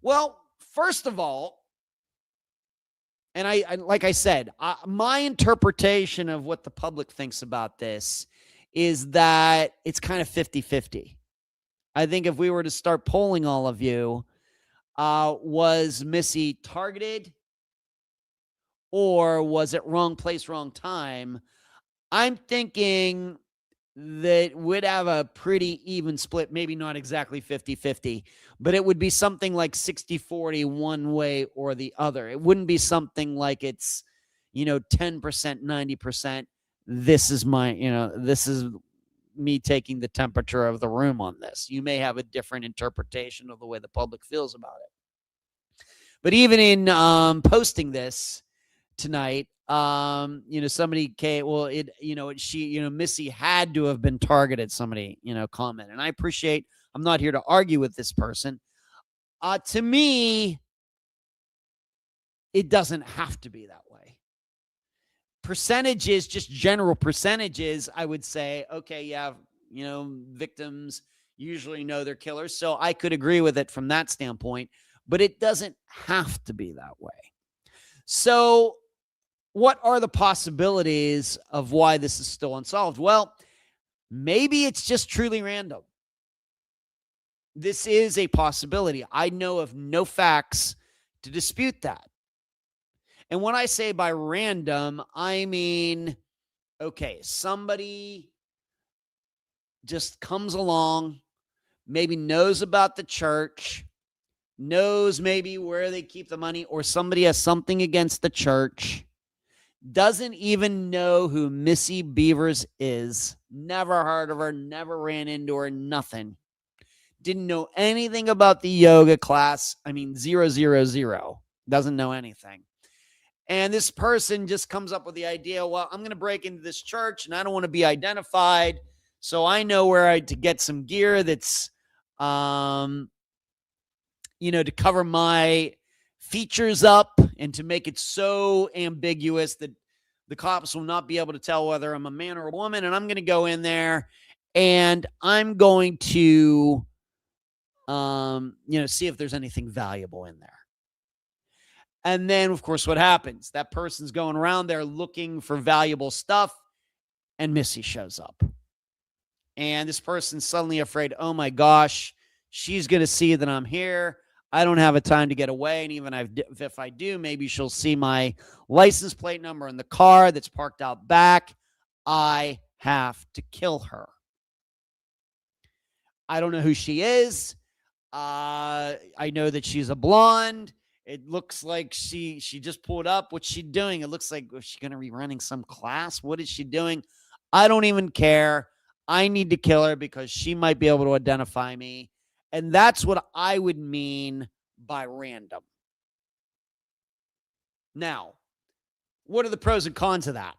Well, first of all, and I like I said, my interpretation of what the public thinks about this is that it's kind of 50-50. I think if we were to start polling all of you, was Missy targeted or was it wrong place, wrong time? I'm thinking that would have a pretty even split, maybe not exactly 50-50, but it would be something like 60-40 one way or the other. It wouldn't be something like it's, 10%, 90%. This is this is me taking the temperature of the room on this. You may have a different interpretation of the way the public feels about it. But even in posting this tonight, somebody came, Missy had to have been targeted, somebody, comment. And I appreciate, I'm not here to argue with this person. To me, it doesn't have to be that way. Percentages, just general percentages, I would say, okay, yeah, victims usually know their killers. So I could agree with it from that standpoint, but it doesn't have to be that way. So what are the possibilities of why this is still unsolved? Well, maybe it's just truly random. This is a possibility. I know of no facts to dispute that. And when I say by random, I mean, okay, somebody just comes along, maybe knows about the church, knows maybe where they keep the money, or somebody has something against the church, doesn't even know who Missy Bevers is, never heard of her, never ran into her, nothing. Didn't know anything about the yoga class. I mean, 000, doesn't know anything. And this person just comes up with the idea, well, I'm going to break into this church and I don't want to be identified. So I know where to get some gear that's, to cover my features up and to make it so ambiguous that the cops will not be able to tell whether I'm a man or a woman. And I'm going to go in there and I'm going to, see if there's anything valuable in there. And then, of course, what happens? That person's going around there looking for valuable stuff, and Missy shows up. And this person's suddenly afraid, oh my gosh, she's going to see that I'm here. I don't have a time to get away. And even if I do, maybe she'll see my license plate number in the car that's parked out back. I have to kill her. I don't know who she is. I know that she's a blonde. It looks like she just pulled up. What's she doing? It looks like, is she going to be running some class? What is she doing? I don't even care. I need to kill her because she might be able to identify me. And that's what I would mean by random. Now, what are the pros and cons of that?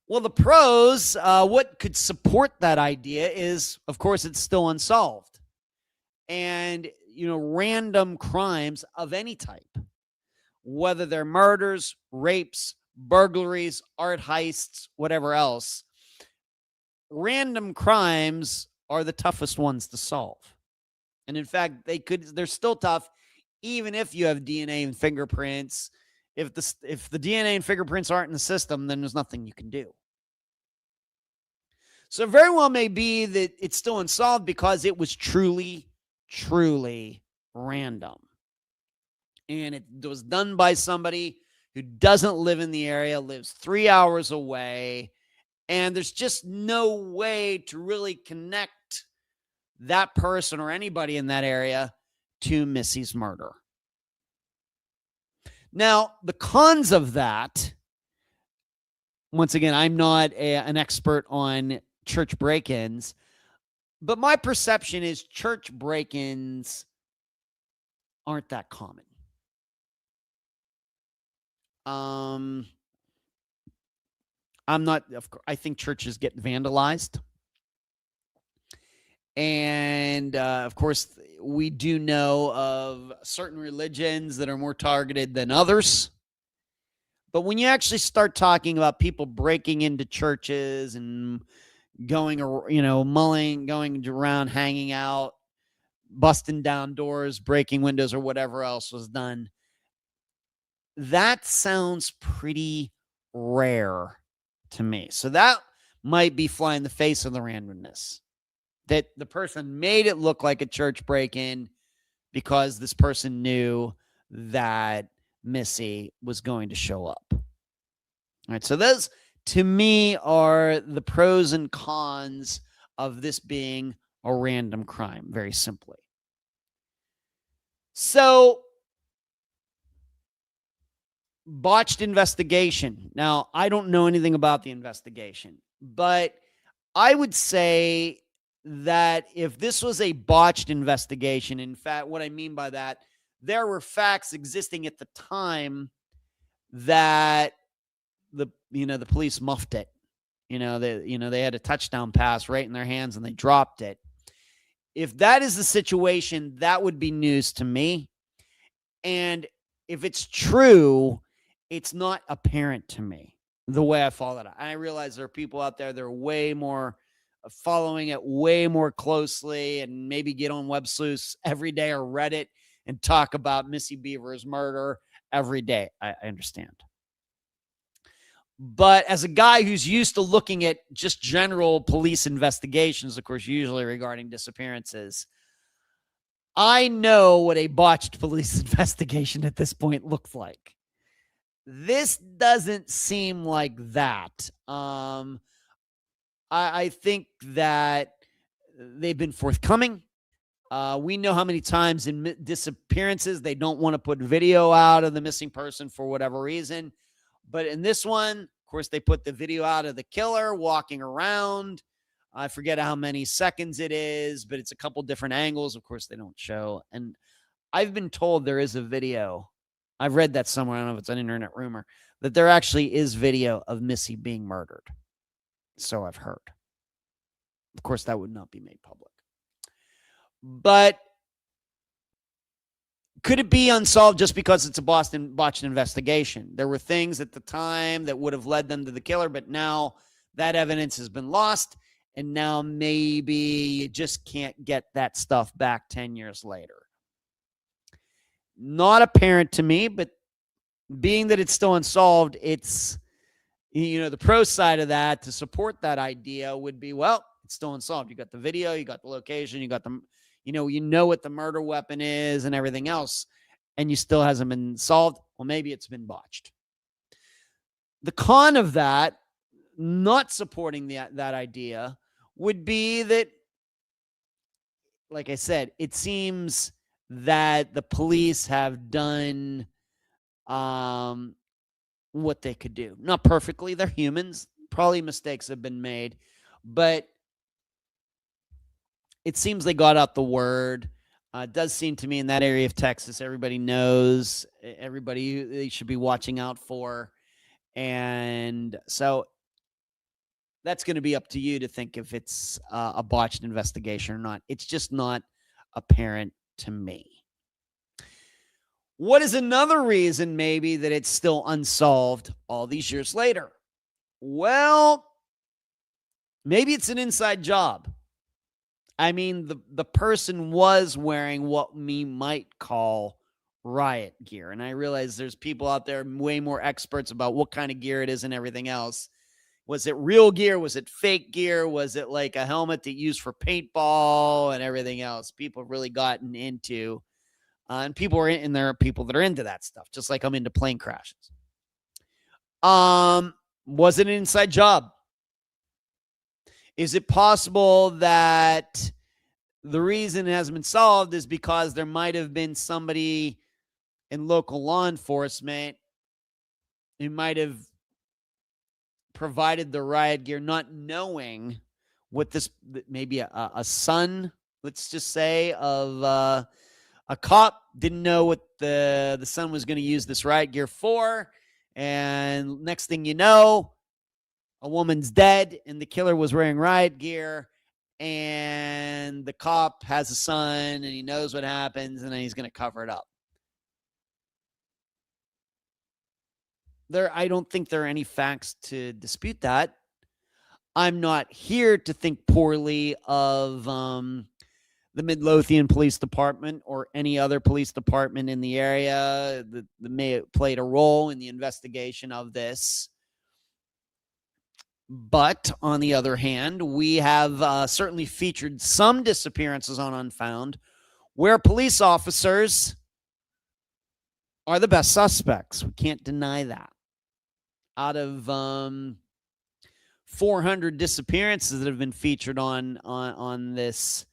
Well, the pros, what could support that idea is, of course, it's still unsolved. And random crimes of any type, whether they're murders, rapes, burglaries, art heists, whatever else, random crimes are the toughest ones to solve. And in fact, they're still tough, even if you have DNA and fingerprints, If the DNA and fingerprints aren't in the system, then there's nothing you can do. So very well may be that it's still unsolved because it was truly, truly random. And it was done by somebody who doesn't live in the area, lives 3 hours away, and there's just no way to really connect that person or anybody in that area to Missy's murder. Now, the cons of that, once again, I'm not an expert on church break-ins, but my perception is church break-ins aren't that common. I think churches get vandalized. And of course, we do know of certain religions that are more targeted than others. But when you actually start talking about people breaking into churches and going around, hanging out, busting down doors, breaking windows, or whatever else was done, that sounds pretty rare to me. So that might be flying in the face of the randomness. That the person made it look like a church break-in because this person knew that Missy was going to show up. All right, so those, to me, are the pros and cons of this being a random crime, very simply. So, botched investigation. Now, I don't know anything about the investigation, but I would say that if this was a botched investigation, in fact, what I mean by that, there were facts existing at the time that the police muffed it. They had a touchdown pass right in their hands and they dropped it. If that is the situation, that would be news to me. And if it's true, it's not apparent to me the way I follow it. I realize there are people out there that are way more following it way more closely and maybe get on Web Sleuths every day or Reddit and talk about Missy Bevers' murder every day. I understand. But as a guy who's used to looking at just general police investigations, of course, usually regarding disappearances, I know what a botched police investigation at this point looks like. This doesn't seem like that. I think that they've been forthcoming. We know how many times in disappearances they don't want to put video out of the missing person for whatever reason. But in this one, of course, they put the video out of the killer walking around. I forget how many seconds it is, but it's a couple different angles. Of course, they don't show. And I've been told there is a video. I've read that somewhere. I don't know if it's an internet rumor, that there actually is video of Missy being murdered. So I've heard. Of course, that would not be made public. But could it be unsolved just because it's a botched investigation? There were things at the time that would have led them to the killer, but now that evidence has been lost, and now maybe you just can't get that stuff back 10 years later. Not apparent to me, but being that it's still unsolved, it's, the pro side of that to support that idea would be, well, it's still unsolved. You got the video, you got the location, you got the, you know what the murder weapon is and everything else, and you still hasn't been solved. Well, maybe it's been botched. The con of that, not supporting that idea, would be that, like I said, it seems that the police have done what they could do. Not perfectly. They're humans. Probably mistakes have been made. But it seems they got out the word. It does seem to me in that area of Texas, everybody knows, everybody they should be watching out for. And so that's going to be up to you to think if it's a botched investigation or not. It's just not apparent to me. What is another reason maybe that it's still unsolved all these years later? Well, maybe it's an inside job. I mean, the person was wearing what we might call riot gear. And I realize there's people out there way more experts about what kind of gear it is and everything else. Was it real gear? Was it fake gear? Was it like a helmet that used for paintball and everything else? People have really gotten into, and people are in there, people that are into that stuff, just like I'm into plane crashes. Was it an inside job? Is it possible that the reason it hasn't been solved is because there might have been somebody in local law enforcement who might have provided the riot gear, not knowing what this, maybe a son, let's just say, of a cop didn't know what the son was going to use this riot gear for. And next thing you know, a woman's dead and the killer was wearing riot gear, and the cop has a son and he knows what happens and then he's going to cover it up. I don't think there are any facts to dispute that. I'm not here to think poorly of the Midlothian Police Department or any other police department in the area that may have played a role in the investigation of this. But on the other hand, we have certainly featured some disappearances on Unfound where police officers are the best suspects. We can't deny that. Out of 400 disappearances that have been featured on this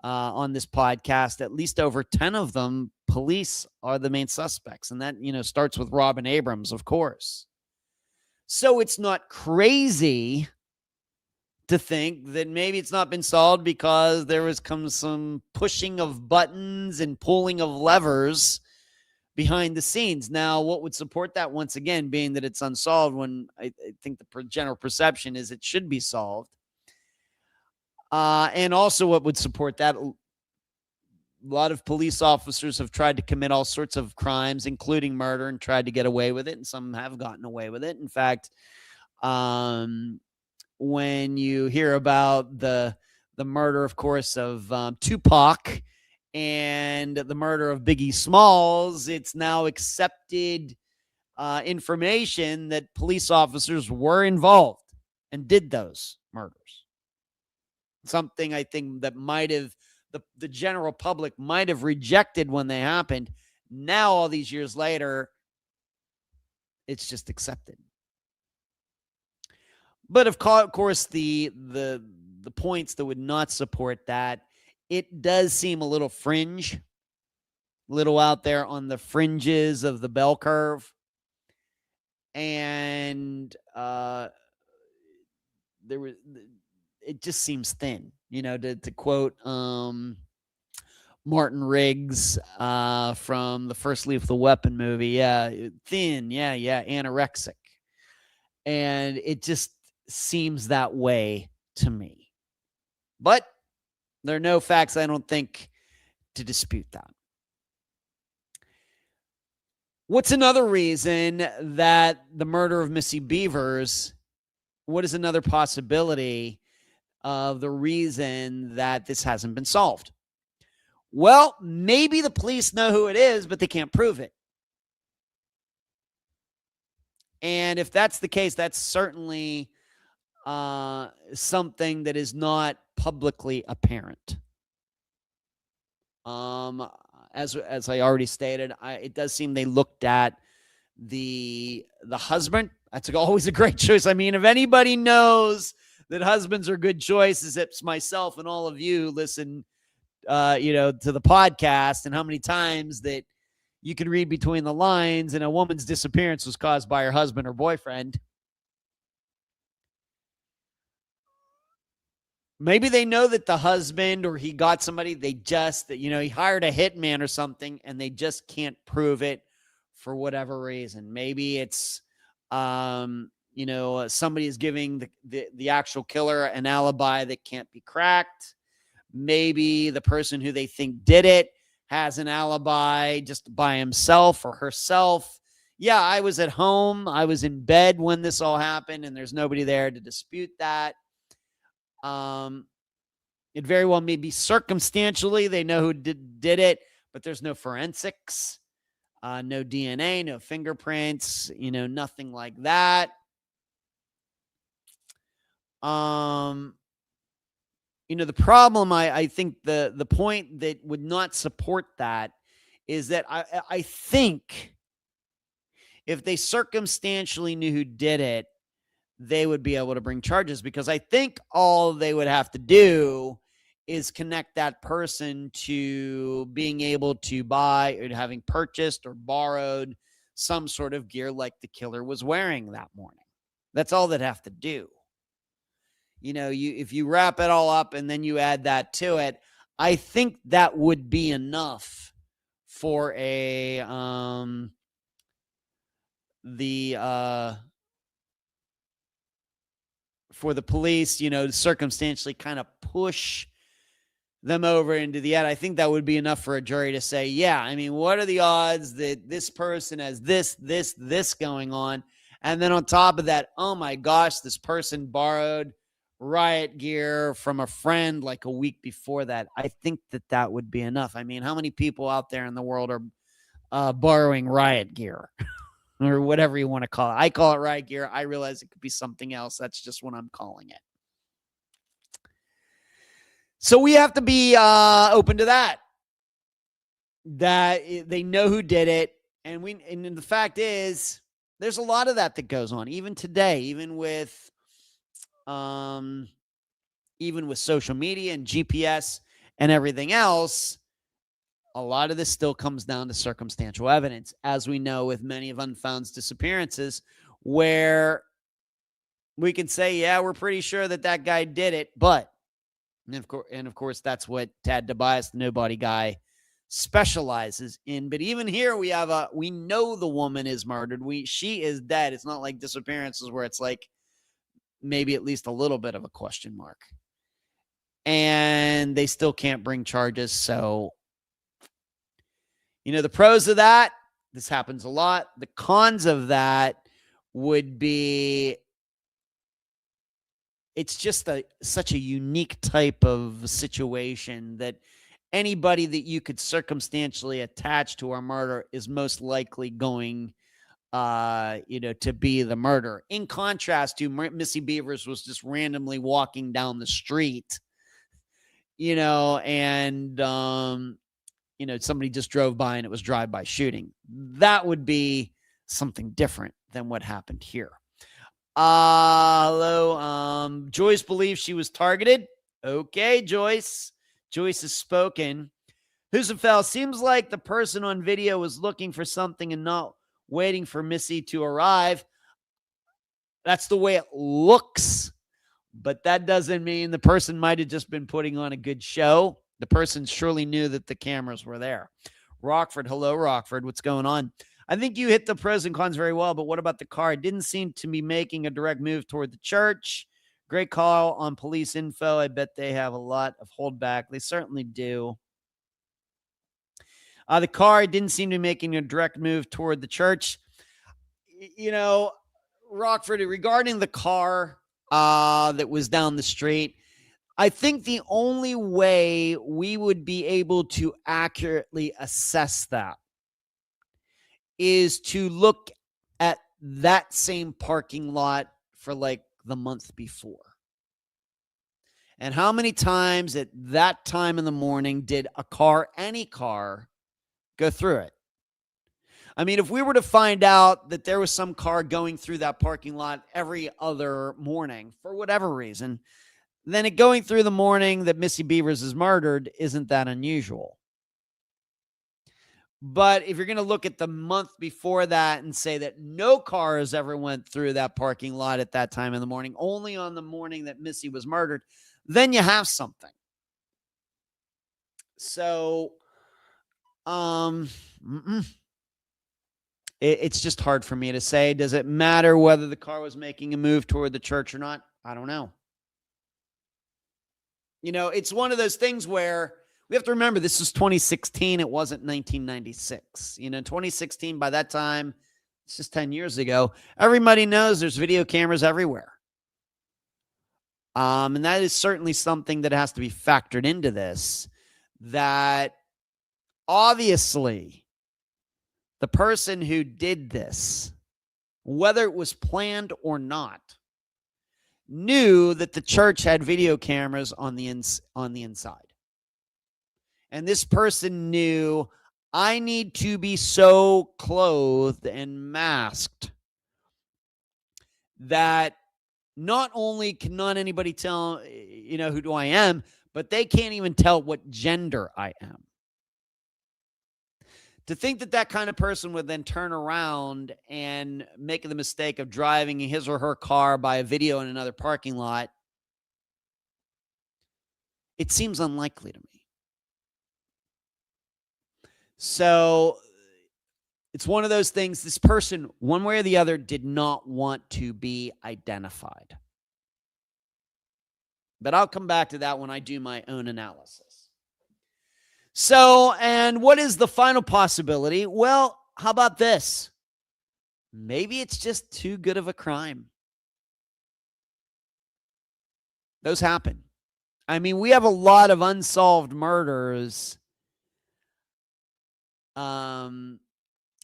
podcast, at least over 10 of them, police are the main suspects. And that, starts with Robin Abrams, of course. So it's not crazy to think that maybe it's not been solved because there was some pushing of buttons and pulling of levers behind the scenes. Now, what would support that, once again, being that it's unsolved, when I think the general perception is it should be solved. And also what would support that, a lot of police officers have tried to commit all sorts of crimes, including murder, and tried to get away with it, and some have gotten away with it. In fact, when you hear about the murder, of course, of Tupac and the murder of Biggie Smalls, it's now accepted information that police officers were involved and did those murders. Something I think that might have, the general public might have rejected when they happened. Now, all these years later, it's just accepted. But of course, the points that would not support that, it does seem a little fringe, little out there on the fringes of the bell curve. And it just seems thin, to quote Martin Riggs from the first Lethal Weapon movie. Yeah, thin. Yeah, anorexic. And it just seems that way to me. But there are no facts, I don't think, to dispute that. What's another reason that the murder of Missy Bevers, what is another possibility of the reason that this hasn't been solved? Well, maybe the police know who it is, but they can't prove it. And if that's the case, that's certainly something that is not publicly apparent. As I already stated, it does seem they looked at the husband. That's always a great choice. I mean, if anybody knows that husbands are good choices, it's myself and all of you listen, to the podcast, and how many times that you can read between the lines and a woman's disappearance was caused by her husband or boyfriend. Maybe they know that the husband, or he got somebody, he hired a hitman or something, and they just can't prove it for whatever reason. Maybe it's, somebody is giving the actual killer an alibi that can't be cracked. Maybe the person who they think did it has an alibi just by himself or herself. Yeah, I was at home. I was in bed when this all happened, and there's nobody there to dispute that. It very well may be circumstantially they know who did it, but there's no forensics. No DNA, no fingerprints, nothing like that. The problem, I think the point that would not support that is that I think if they circumstantially knew who did it, they would be able to bring charges, because I think all they would have to do is connect that person to being able to buy or having purchased or borrowed some sort of gear like the killer was wearing that morning. That's all they'd have to do. If you wrap it all up and then you add that to it, I think that would be enough for for the police, to circumstantially kind of push them over into the ad. I think that would be enough for a jury to say, yeah, I mean, what are the odds that this person has this going on? And then on top of that, oh my gosh, this person borrowed riot gear from a friend like a week before that. I think that would be enough. I mean, how many people out there in the world are borrowing riot gear or whatever you want to call it? I call it riot gear. I realize it could be something else. That's just what I'm calling it. So we have to be open to that they know who did it. And the fact is, there's a lot of that goes on even today, even with social media and GPS and everything else. A lot of this still comes down to circumstantial evidence, as we know with many of Unfound's disappearances, where we can say, yeah, we're pretty sure that guy did it, but and of course, that's what Tad Tobias, the nobody guy, specializes in. But even here, we know the woman is murdered. She is dead. It's not like disappearances where it's like maybe at least a little bit of a question mark. And they still can't bring charges. So, the pros of that, this happens a lot. The cons of that would be, it's just such a unique type of situation that anybody that you could circumstantially attach to a murder is most likely going, to be the murderer. In contrast to Missy Bevers was just randomly walking down the street, and, somebody just drove by and it was drive-by shooting. That would be something different than what happened here. Hello. Joyce believes she was targeted. Okay, Joyce. Joyce has spoken. Husafel, seems like the person on video was looking for something and not waiting for Missy to arrive. That's the way it looks, but that doesn't mean the person might have just been putting on a good show. The person surely knew that the cameras were there. Rockford, hello, Rockford. What's going on? I think you hit the pros and cons very well, but what about the car? It didn't seem to be making a direct move toward the church. Great call on police info. I bet they have a lot of holdback. They certainly do. The car didn't seem to be making a direct move toward the church. Rockford, regarding the car that was down the street, I think the only way we would be able to accurately assess that is to look at that same parking lot for like the month before. And how many times at that time in the morning did any car, go through it? I mean, if we were to find out that there was some car going through that parking lot every other morning for whatever reason, then it going through the morning that Missy Beavers is murdered isn't that unusual. But if you're going to look at the month before that and say that no cars ever went through that parking lot at that time in the morning, only on the morning that Missy was murdered, then you have something. So, it's just hard for me to say. Does it matter whether the car was making a move toward the church or not? I don't know. It's one of those things where we have to remember this was 2016. It wasn't 1996. 2016, by that time, it's just 10 years ago. Everybody knows there's video cameras everywhere. And that is certainly something that has to be factored into this, that obviously the person who did this, whether it was planned or not, knew that the church had video cameras on the inside. And this person knew, I need to be so clothed and masked that not only cannot anybody tell, who I am, but they can't even tell what gender I am. To think that that kind of person would then turn around and make the mistake of driving his or her car by a video in another parking lot, it seems unlikely to me. So it's one of those things, this person, one way or the other, did not want to be identified. But I'll come back to that when I do my own analysis. So, and what is the final possibility? Well, how about this? Maybe it's just too good of a crime. Those happen. I mean, we have a lot of unsolved murders in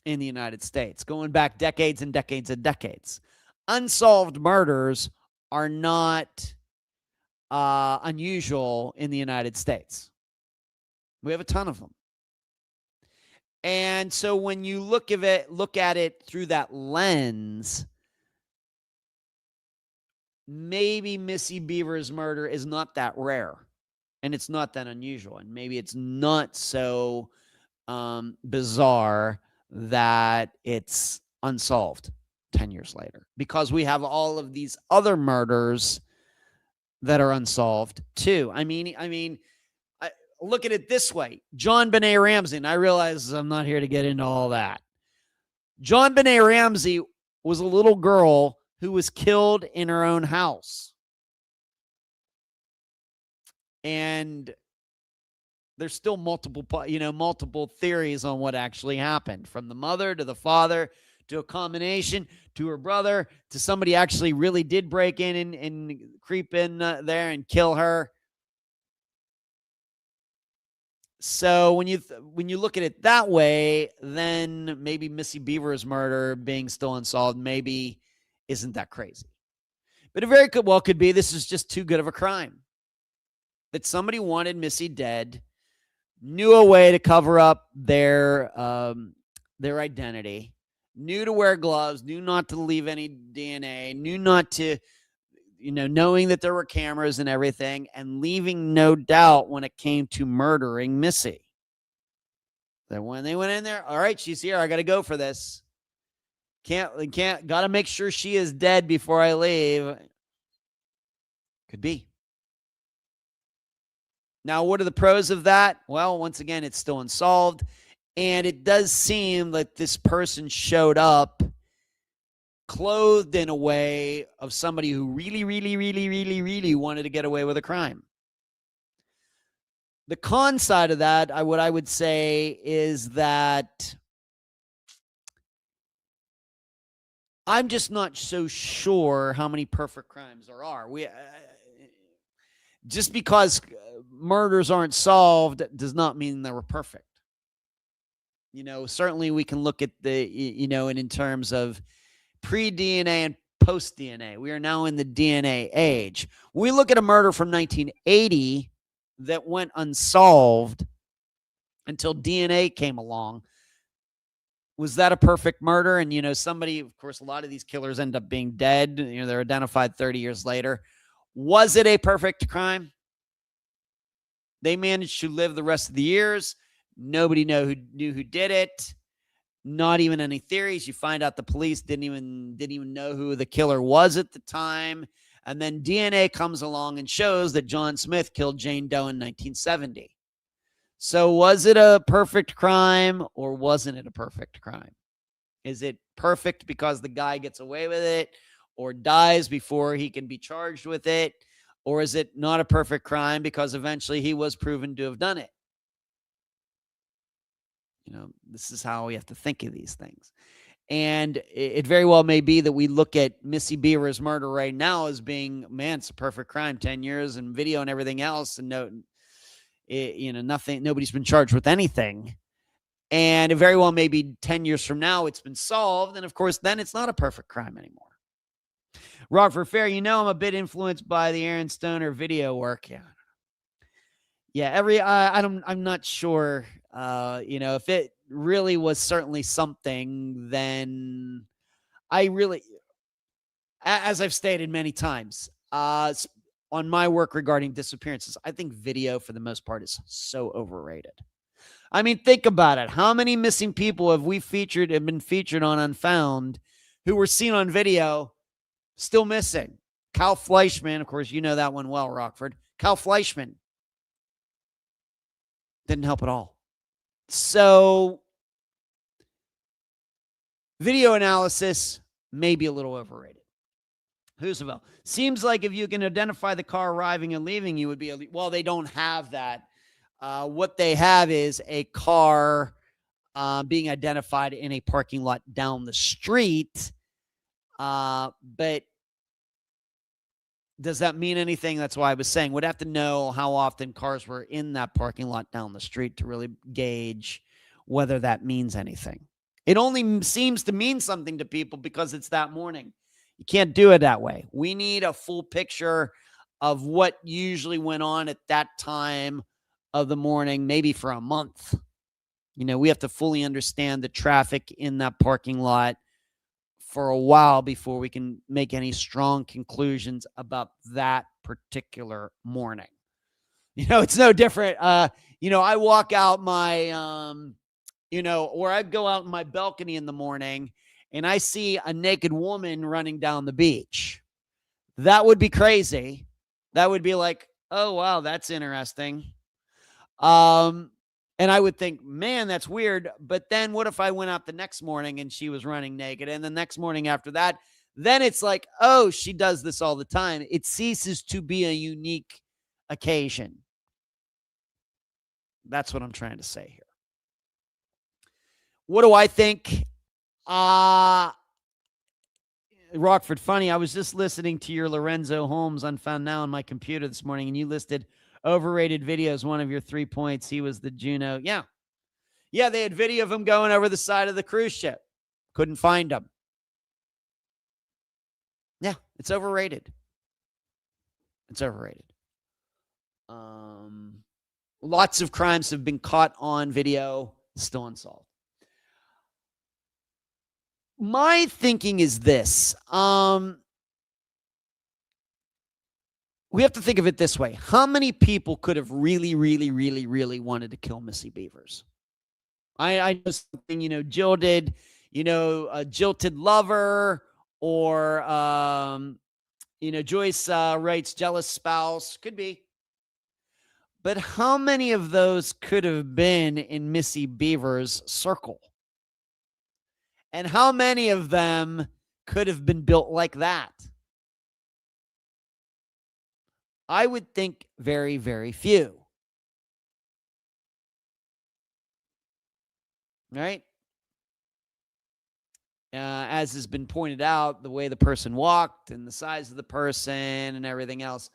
the United States, going back decades and decades and decades. Unsolved murders are not unusual in the United States. We have a ton of them. And so when you look at it through that lens, maybe Missy Bevers' murder is not that rare, and it's not that unusual, and maybe it's not so bizarre that it's unsolved 10 years later, because we have all of these other murders that are unsolved too. I mean, look at it this way. JonBenet Ramsey, and I realize I'm not here to get into all that. JonBenet Ramsey was a little girl who was killed in her own house. And there's still multiple theories on what actually happened, from the mother to the father to a combination to her brother to somebody actually really did break in and creep in there and kill her. So when you look at it that way, then maybe Missy Beavers' murder being still unsolved maybe isn't that crazy. But it very well could be this is just too good of a crime. That somebody wanted Missy dead, knew a way to cover up their identity, knew to wear gloves, knew not to leave any DNA, knew not to, knowing that there were cameras and everything, and leaving no doubt when it came to murdering Missy. That when they went in there, all right, she's here, I got to go for this. Got to make sure she is dead before I leave. Could be. Now, what are the pros of that? Well, once again, it's still unsolved. And it does seem like this person showed up clothed in a way of somebody who really, really, really, really, really wanted to get away with a crime. The con side of that, what I would say is that I'm just not so sure how many perfect crimes there are. Just because murders aren't solved does not mean they were perfect. Certainly we can look at and in terms of pre-DNA and post-DNA. We are now in the DNA age. We look at a murder from 1980 that went unsolved until DNA came along. Was that a perfect murder? And, somebody, of course, a lot of these killers end up being dead. They're identified 30 years later. Was it a perfect crime? They managed to live the rest of the years. Nobody knew who did it. Not even any theories. You find out the police didn't even know who the killer was at the time. And then DNA comes along and shows that John Smith killed Jane Doe in 1970. So was it a perfect crime or wasn't it a perfect crime? Is it perfect because the guy gets away with it or dies before he can be charged with it? Or is it not a perfect crime because eventually he was proven to have done it? This is how we have to think of these things. And it very well may be that we look at Missy Beavers' murder right now as being, man, it's a perfect crime, 10 years and video and everything else. And nothing, nobody's been charged with anything. And it very well maybe 10 years from now, it's been solved. And of course, then it's not a perfect crime anymore. Rockford Fair, I'm a bit influenced by the Aaron Stoner video work. Yeah. I'm not sure, if it really was certainly something, then as I've stated many times, on my work regarding disappearances, I think video for the most part is so overrated. I mean, think about it. How many missing people have been featured on Unfound who were seen on video still missing? Kyle Fleischman, of course, you know that one well, Rockford. Kyle Fleischman didn't help at all. So video analysis may be a little overrated. Roosevelt. Seems like if you can identify the car arriving and leaving, you would be, well, they don't have that. What they have is a car being identified in a parking lot down the street. But does that mean anything? That's why I was saying we'd have to know how often cars were in that parking lot down the street to really gauge whether that means anything. It only seems to mean something to people because it's that morning. You can't do it that way. We need a full picture of what usually went on at that time of the morning, maybe for a month. We have to fully understand the traffic in that parking lot for a while before we can make any strong conclusions about that particular morning. It's no different. I walk out my, or I'd go out in my balcony in the morning and I see a naked woman running down the beach. That would be crazy. That would be like, oh, wow, that's interesting. And I would think, man, that's weird. But then what if I went out the next morning and she was running naked? And the next morning after that, then it's like, oh, she does this all the time. It ceases to be a unique occasion. That's what I'm trying to say here. What do I think? Rockford, funny. I was just listening to your Lorenzo Holmes Unfound Now on my computer this morning, and you listed overrated videos. One of your 3 points, he was the Juno. Yeah. They had video of him going over the side of the cruise ship. Couldn't find him. Yeah, it's overrated. It's overrated. Lots of crimes have been caught on video, still unsolved. My thinking is this. We have to think of it this way. How many people could have really, really, really, really wanted to kill Missy Bevers? I know something, jilted, a jilted lover, or, Joyce writes jealous spouse. Could be. But how many of those could have been in Missy Beavers' circle? And how many of them could have been built like that? I would think very, very few. Right? As has been pointed out, the way the person walked and the size of the person and everything else.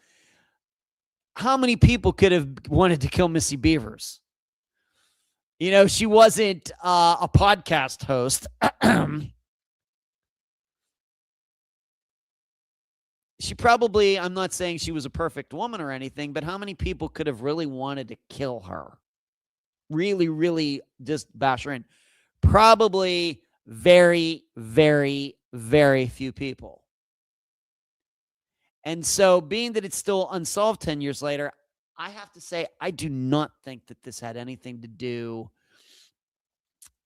How many people could have wanted to kill Missy Beavers? She wasn't a podcast host. She probably, I'm not saying she was a perfect woman or anything, but how many people could have really wanted to kill her? Really, really just bash her in? Probably very, very, very few people. And so being that it's still unsolved 10 years later, I have to say, I do not think that this had anything to do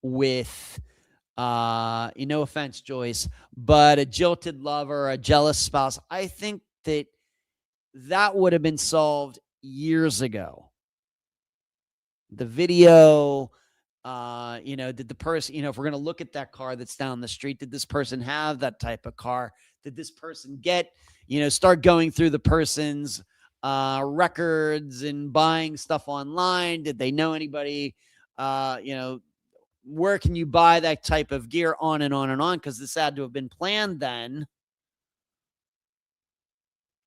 with, no offense, Joyce, but a jilted lover, a jealous spouse. I think that would have been solved years ago. The video, did the person, if we're going to look at that car that's down the street, did this person have that type of car? Did this person start going through the person's records and buying stuff online? Did they know anybody, where can you buy that type of gear, on and on and on? Because this had to have been planned then.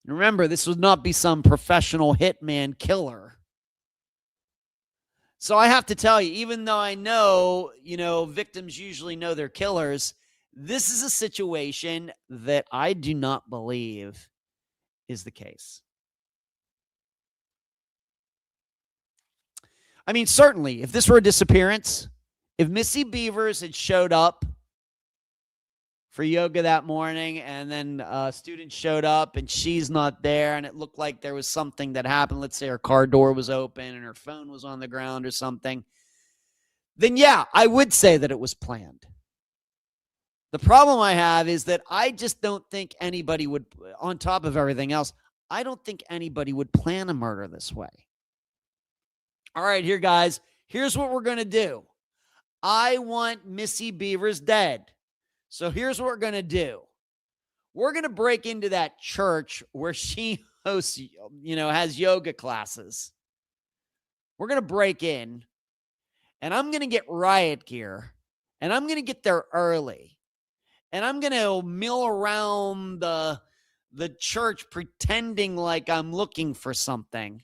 Remember, this would not be some professional hitman killer. So I have to tell you, even though I know, victims usually know their killers, this is a situation that I do not believe is the case. I mean, certainly, if this were a disappearance, if Missy Beavers had showed up for yoga that morning and then a student showed up and she's not there and it looked like there was something that happened, let's say her car door was open and her phone was on the ground or something, then yeah, I would say that it was planned. The problem I have is that I just don't think anybody would, on top of everything else, I don't think anybody would plan a murder this way. All right, here, guys, here's what we're going to do. I want Missy Beavers dead. So here's what we're going to do. We're going to break into that church where she hosts, has yoga classes. We're going to break in and I'm going to get riot gear and I'm going to get there early and I'm going to mill around the church pretending like I'm looking for something.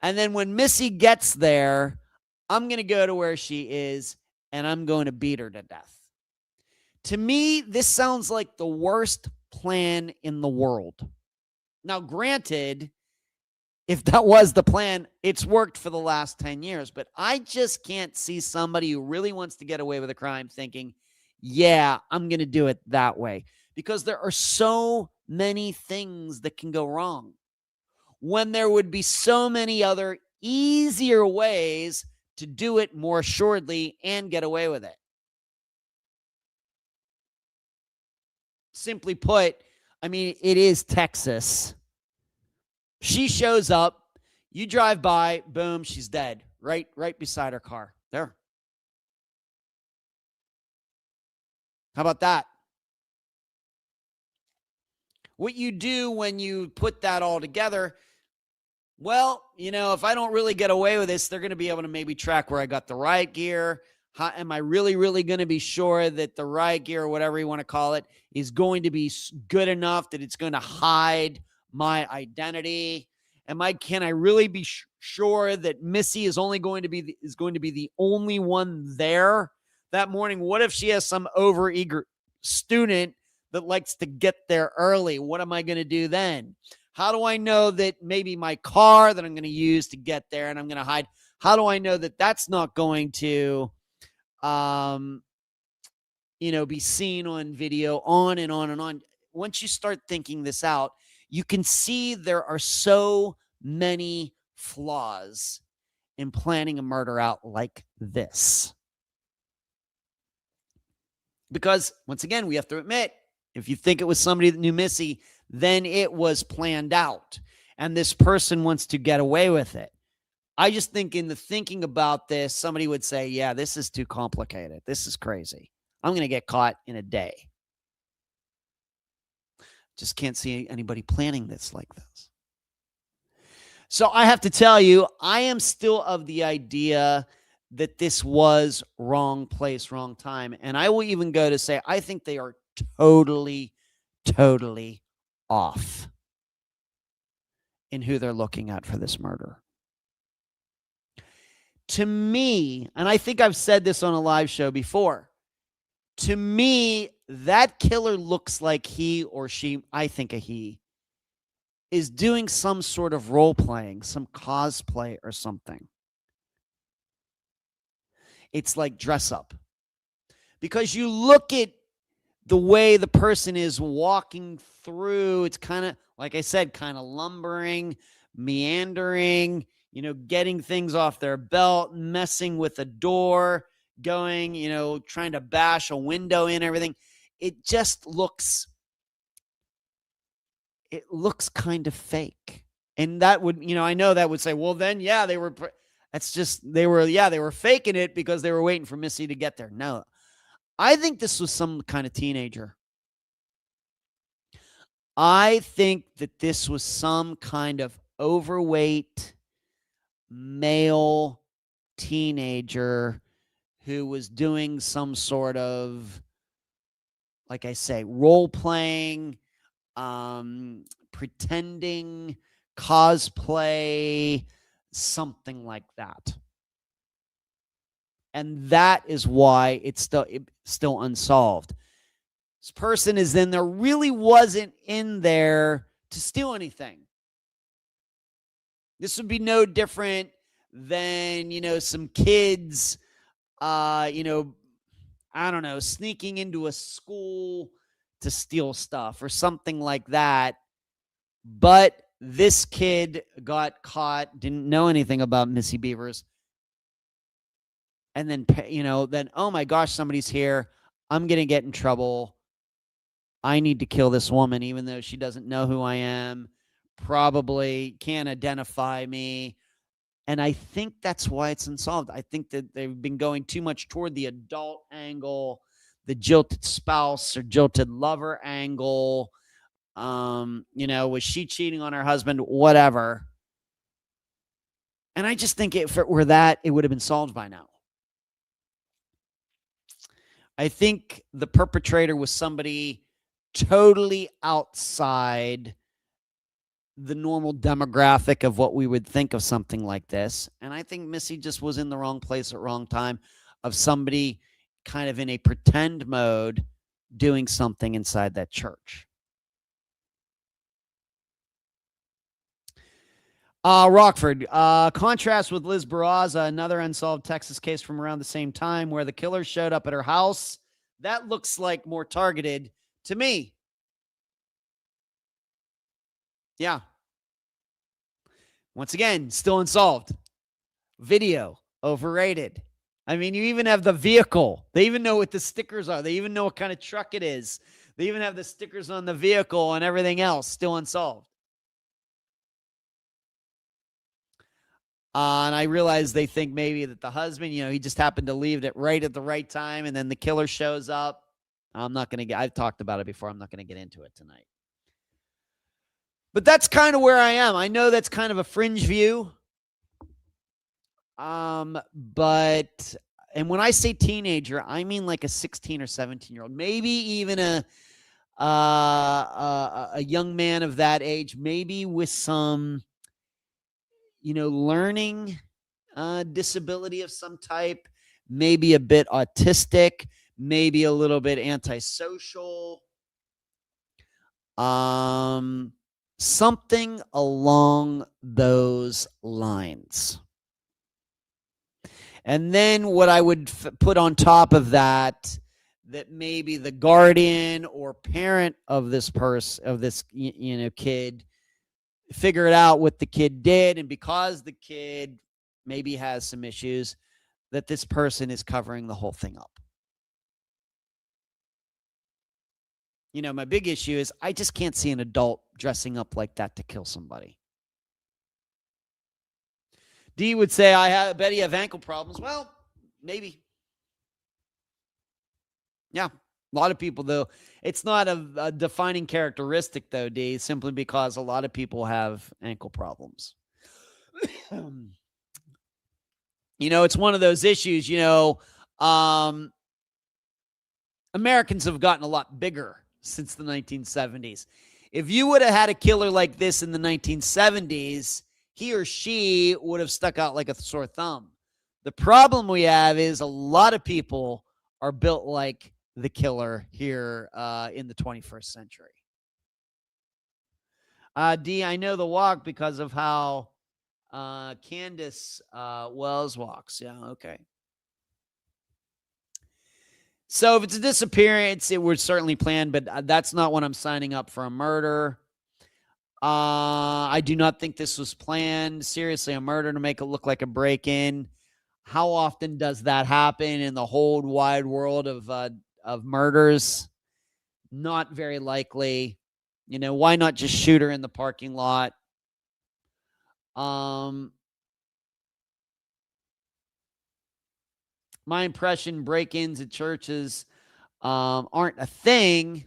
And then when Missy gets there, I'm going to go to where she is and I'm going to beat her to death. To me, this sounds like the worst plan in the world. Now, granted, if that was the plan, it's worked for the last 10 years, but I just can't see somebody who really wants to get away with a crime thinking, yeah, I'm going to do it that way, because there are so many things that can go wrong when there would be so many other easier ways to do it more assuredly and get away with it. Simply put, I mean, it is Texas. She shows up, you drive by, boom, she's dead, right beside her car. There. How about that? What you do when you put that all together, well, if I don't really get away with this, they're going to be able to maybe track where I got the riot gear. Am I really, really going to be sure that the riot gear, or whatever you want to call it, is going to be good enough that it's going to hide my identity? Can I really be sure that Missy is going to be the only one there that morning? What if she has some overeager student that likes to get there early? What am I going to do then? How do I know that maybe my car that I'm going to use to get there and I'm going to hide, how do I know that that's not going to be seen on video, on and on and on? Once you start thinking this out, you can see there are so many flaws in planning a murder out like this. Because once again, we have to admit, if you think it was somebody that knew Missy, then it was planned out. And this person wants to get away with it. I just think in the thinking about this, somebody would say, yeah, this is too complicated. This is crazy. I'm going to get caught in a day. Just can't see anybody planning this like this. So I have to tell you, I am still of the idea that this was wrong place, wrong time. And I will even go to say, I think they are totally, totally off in who they're looking at for this murder. To me, and I think I've said this on a live show before, to me, that killer looks like he or she, I think a he, is doing some sort of role playing, some cosplay or something. It's like dress up. Because you look at the way the person is walking through, it's kind of, like I said, kind of lumbering, meandering, getting things off their belt, messing with a door, going, trying to bash a window in, everything. It just looks kind of fake. And that would, I know that would say, well, then, yeah, they were faking it because they were waiting for Missy to get there. No, I think this was some kind of teenager. I think that this was some kind of overweight male teenager who was doing some sort of, like I say, role playing, pretending, cosplay, something like that. And that is why it's still unsolved. This person is in there, really wasn't in there to steal anything. This would be no different than, some kids, I don't know, sneaking into a school to steal stuff or something like that. But this kid got caught, didn't know anything about Missy Bevers. And then, oh my gosh, somebody's here. I'm going to get in trouble. I need to kill this woman, even though she doesn't know who I am, probably can't identify me. And I think that's why it's unsolved. I think that they've been going too much toward the adult angle, the jilted spouse or jilted lover angle. Was she cheating on her husband? Whatever. And I just think if it were that, it would have been solved by now. I think the perpetrator was somebody totally outside the normal demographic of what we would think of something like this. And I think Missy just was in the wrong place at wrong time, of somebody kind of in a pretend mode doing something inside that church. Rockford, contrast with Liz Barraza, another unsolved Texas case from around the same time where the killer showed up at her house. That looks like more targeted to me. Yeah. Once again, still unsolved. Video, overrated. I mean, you even have the vehicle. They even know what the stickers are. They even know what kind of truck it is. They even have the stickers on the vehicle and everything else. Still unsolved. And I realize they think maybe that the husband, he just happened to leave it right at the right time, and then the killer shows up. I've talked about it before. I'm not going to get into it tonight. But that's kind of where I am. I know that's kind of a fringe view. And when I say teenager, I mean like a 16 or 17-year-old, maybe even a young man of that age, maybe with some, learning disability of some type, maybe a bit autistic, maybe a little bit antisocial, something along those lines. And then what I would put on top of that maybe the guardian or parent of this kid figured out what the kid did, and because the kid maybe has some issues, that this person is covering the whole thing up. My big issue is I just can't see an adult dressing up like that to kill somebody. D would say, I bet you have ankle problems. Well, maybe. Yeah, a lot of people, though. It's not a defining characteristic, though, D, simply because a lot of people have ankle problems. It's one of those issues, Americans have gotten a lot bigger since the 1970s. If you would have had a killer like this in the 1970s, he or she would have stuck out like a sore thumb. The problem we have is a lot of people are built like the killer here in the 21st century. D, I know the walk because of how Candace Wells walks. Yeah, okay. So if it's a disappearance, it was certainly planned, but that's not when I'm signing up for a murder. I do not think this was planned. Seriously, a murder to make it look like a break-in. How often does that happen in the whole wide world of murders? Not very likely. Why not just shoot her in the parking lot? My impression, break-ins at churches aren't a thing.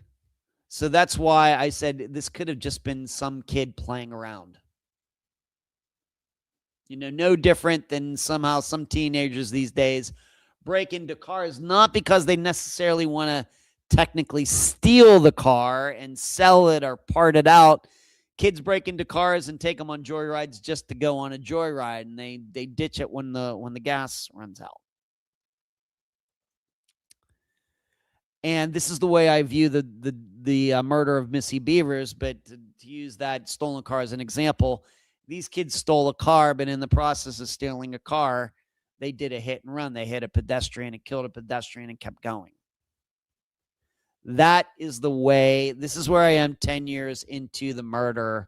So that's why I said this could have just been some kid playing around. No different than somehow some teenagers these days break into cars, not because they necessarily want to technically steal the car and sell it or part it out. Kids break into cars and take them on joyrides just to go on a joyride, and they ditch it when the gas runs out. And this is the way I view the murder of Missy Beavers. But to use that stolen car as an example, these kids stole a car, but in the process of stealing a car, they did a hit and run. They hit a pedestrian and killed a pedestrian and kept going. That is the way. This is where I am 10 years into the murder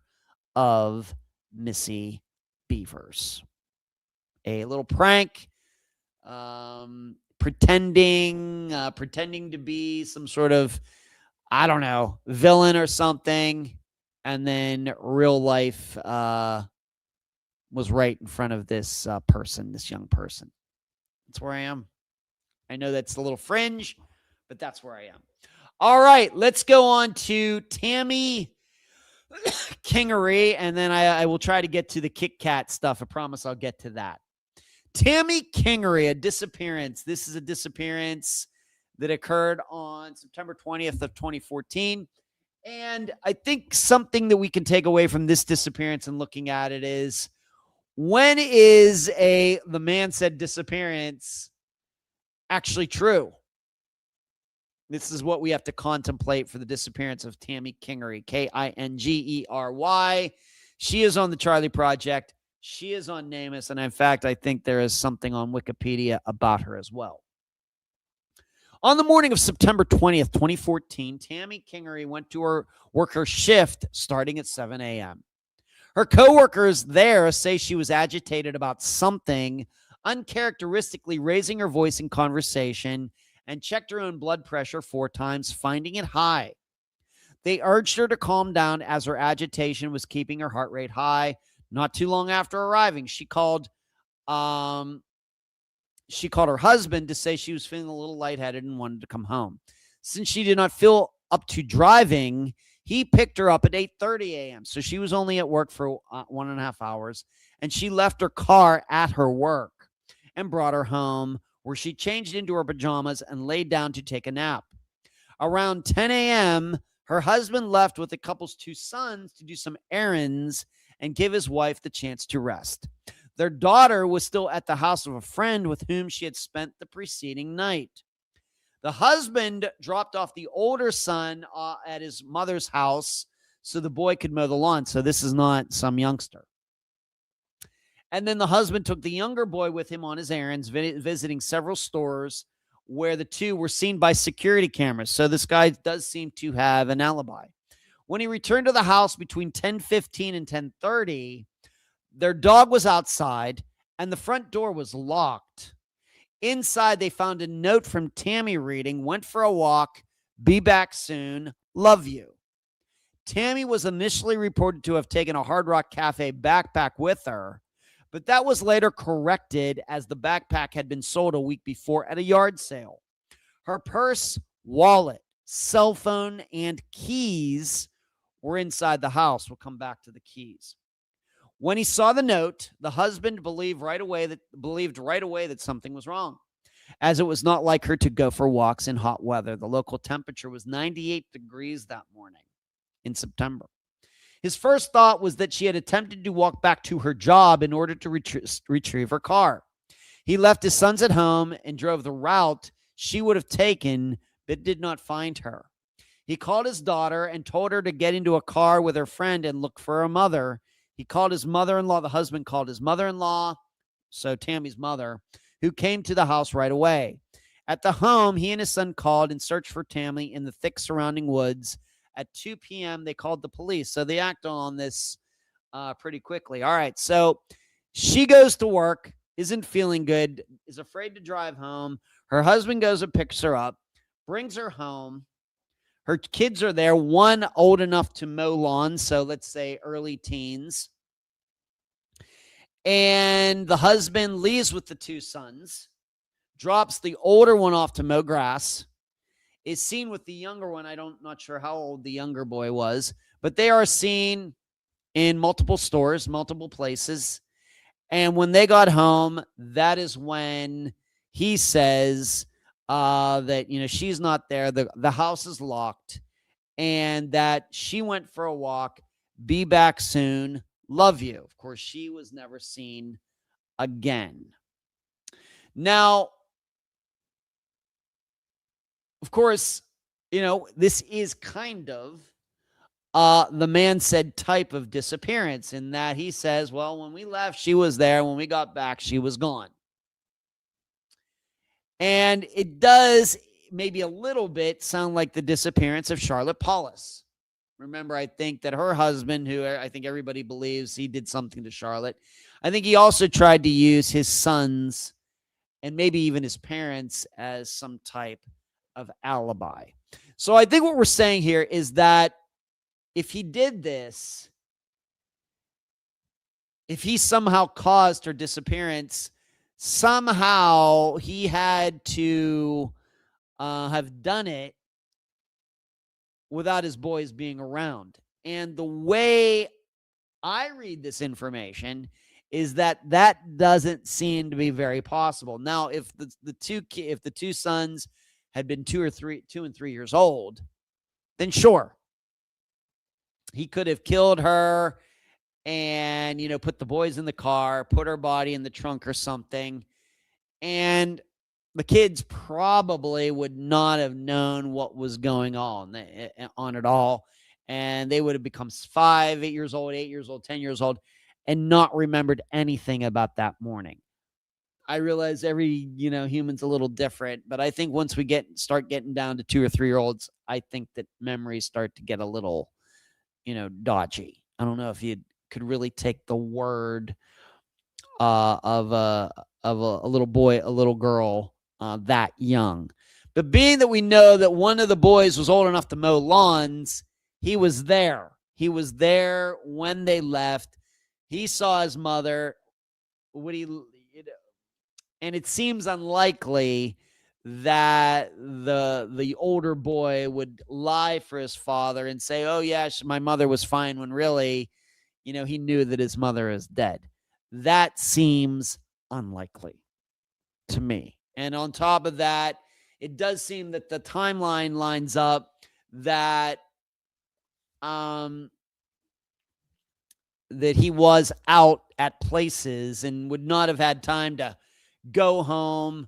of Missy Beavers. A little prank, pretending to be some sort of, I don't know, villain or something, and then real life was right in front of this this young person. That's where I am. I know that's a little fringe, but that's where I am. All right, let's go on to Tammy Kingery, and then I will try to get to the Kit Kat stuff. I promise I'll get to that. Tammy Kingery, a disappearance. This is a disappearance that occurred on September 20th of 2014. And I think something that we can take away from this disappearance and looking at it is, when is the man said disappearance actually true? This is what we have to contemplate for the disappearance of Tammy Kingery, Kingery. She is on the Charlie Project. She is on NamUs. And in fact, I think there is something on Wikipedia about her as well. On the morning of September 20th, 2014, Tammy Kingery went to work her shift starting at 7 a.m. Her coworkers there say she was agitated about something, uncharacteristically raising her voice in conversation, and checked her own blood pressure 4 times, finding it high. They urged her to calm down as her agitation was keeping her heart rate high. Not too long after arriving, she called her husband to say she was feeling a little lightheaded and wanted to come home. Since she did not feel up to driving, he picked her up at 8:30 a.m. So she was only at work for 1.5 hours, and she left her car at her work and brought her home, where she changed into her pajamas and laid down to take a nap. Around 10 a.m., her husband left with the couple's 2 sons to do some errands and give his wife the chance to rest. Their daughter was still at the house of a friend with whom she had spent the preceding night. The husband dropped off the older son at his mother's house so the boy could mow the lawn. So this is not some youngster. And then the husband took the younger boy with him on his errands, visiting several stores where the two were seen by security cameras. So this guy does seem to have an alibi. When he returned to the house between 10:15 and 10:30, their dog was outside and the front door was locked. Inside, they found a note from Tammy reading, "Went for a walk, be back soon, love you." Tammy was initially reported to have taken a Hard Rock Cafe backpack with her, but that was later corrected as the backpack had been sold a week before at a yard sale. Her purse, wallet, cell phone, and keys were inside the house. We'll come back to the keys. When he saw the note, the husband believed right away that something was wrong, as it was not like her to go for walks in hot weather. The local temperature was 98 degrees that morning in September. His first thought was that she had attempted to walk back to her job in order to retrieve her car. He left his sons at home and drove the route she would have taken, but did not find her. He called his daughter and told her to get into a car with her friend and look for her mother. He called his mother-in-law. The husband called his mother-in-law, so Tammy's mother, who came to the house right away. At the home, he and his son called and searched for Tammy in the thick surrounding woods. At 2 p.m., they called the police. So they acted on this pretty quickly. All right, so she goes to work, isn't feeling good, is afraid to drive home. Her husband goes and picks her up, brings her home. Her kids are there, one old enough to mow lawns, so let's say early teens. And the husband leaves with the 2 sons, drops the older one off to mow grass, is seen with the younger one. Not sure how old the younger boy was, but they are seen in multiple stores, multiple places. And when they got home, that is when he says that, she's not there. The house is locked and that she went for a walk, be back soon, love you. Of course, she was never seen again. Now, of course, this is kind of the man said type of disappearance, in that he says, well, when we left, she was there. When we got back, she was gone. And it does maybe a little bit sound like the disappearance of Charlotte Paulus. Remember, I think that her husband, who I think everybody believes he did something to Charlotte, I think he also tried to use his sons and maybe even his parents as some type of alibi. So I think what we're saying here is that if he did this, if he somehow caused her disappearance, somehow he had to have done it without his boys being around. And the way I read this information is that doesn't seem to be very possible. Now, if the two sons had been 2 and 3 years old, then sure, he could have killed her and put the boys in the car, put her body in the trunk or something, and the kids probably would not have known what was going on at all. And they would have become 5, 8 years old, 8 years old, 10 years old, and not remembered anything about that morning. I realize every, human's a little different, but I think once we start getting down to 2 or 3 year olds, I think that memories start to get a little, dodgy. I don't know if you could really take the word of a little boy, a little girl that young. But being that we know that one of the boys was old enough to mow lawns, he was there. He was there when they left. He saw his mother. And it seems unlikely that the older boy would lie for his father and say, oh, yeah, my mother was fine, when really, he knew that his mother is dead. That seems unlikely to me. And on top of that, it does seem that the timeline lines up that that he was out at places and would not have had time to go home,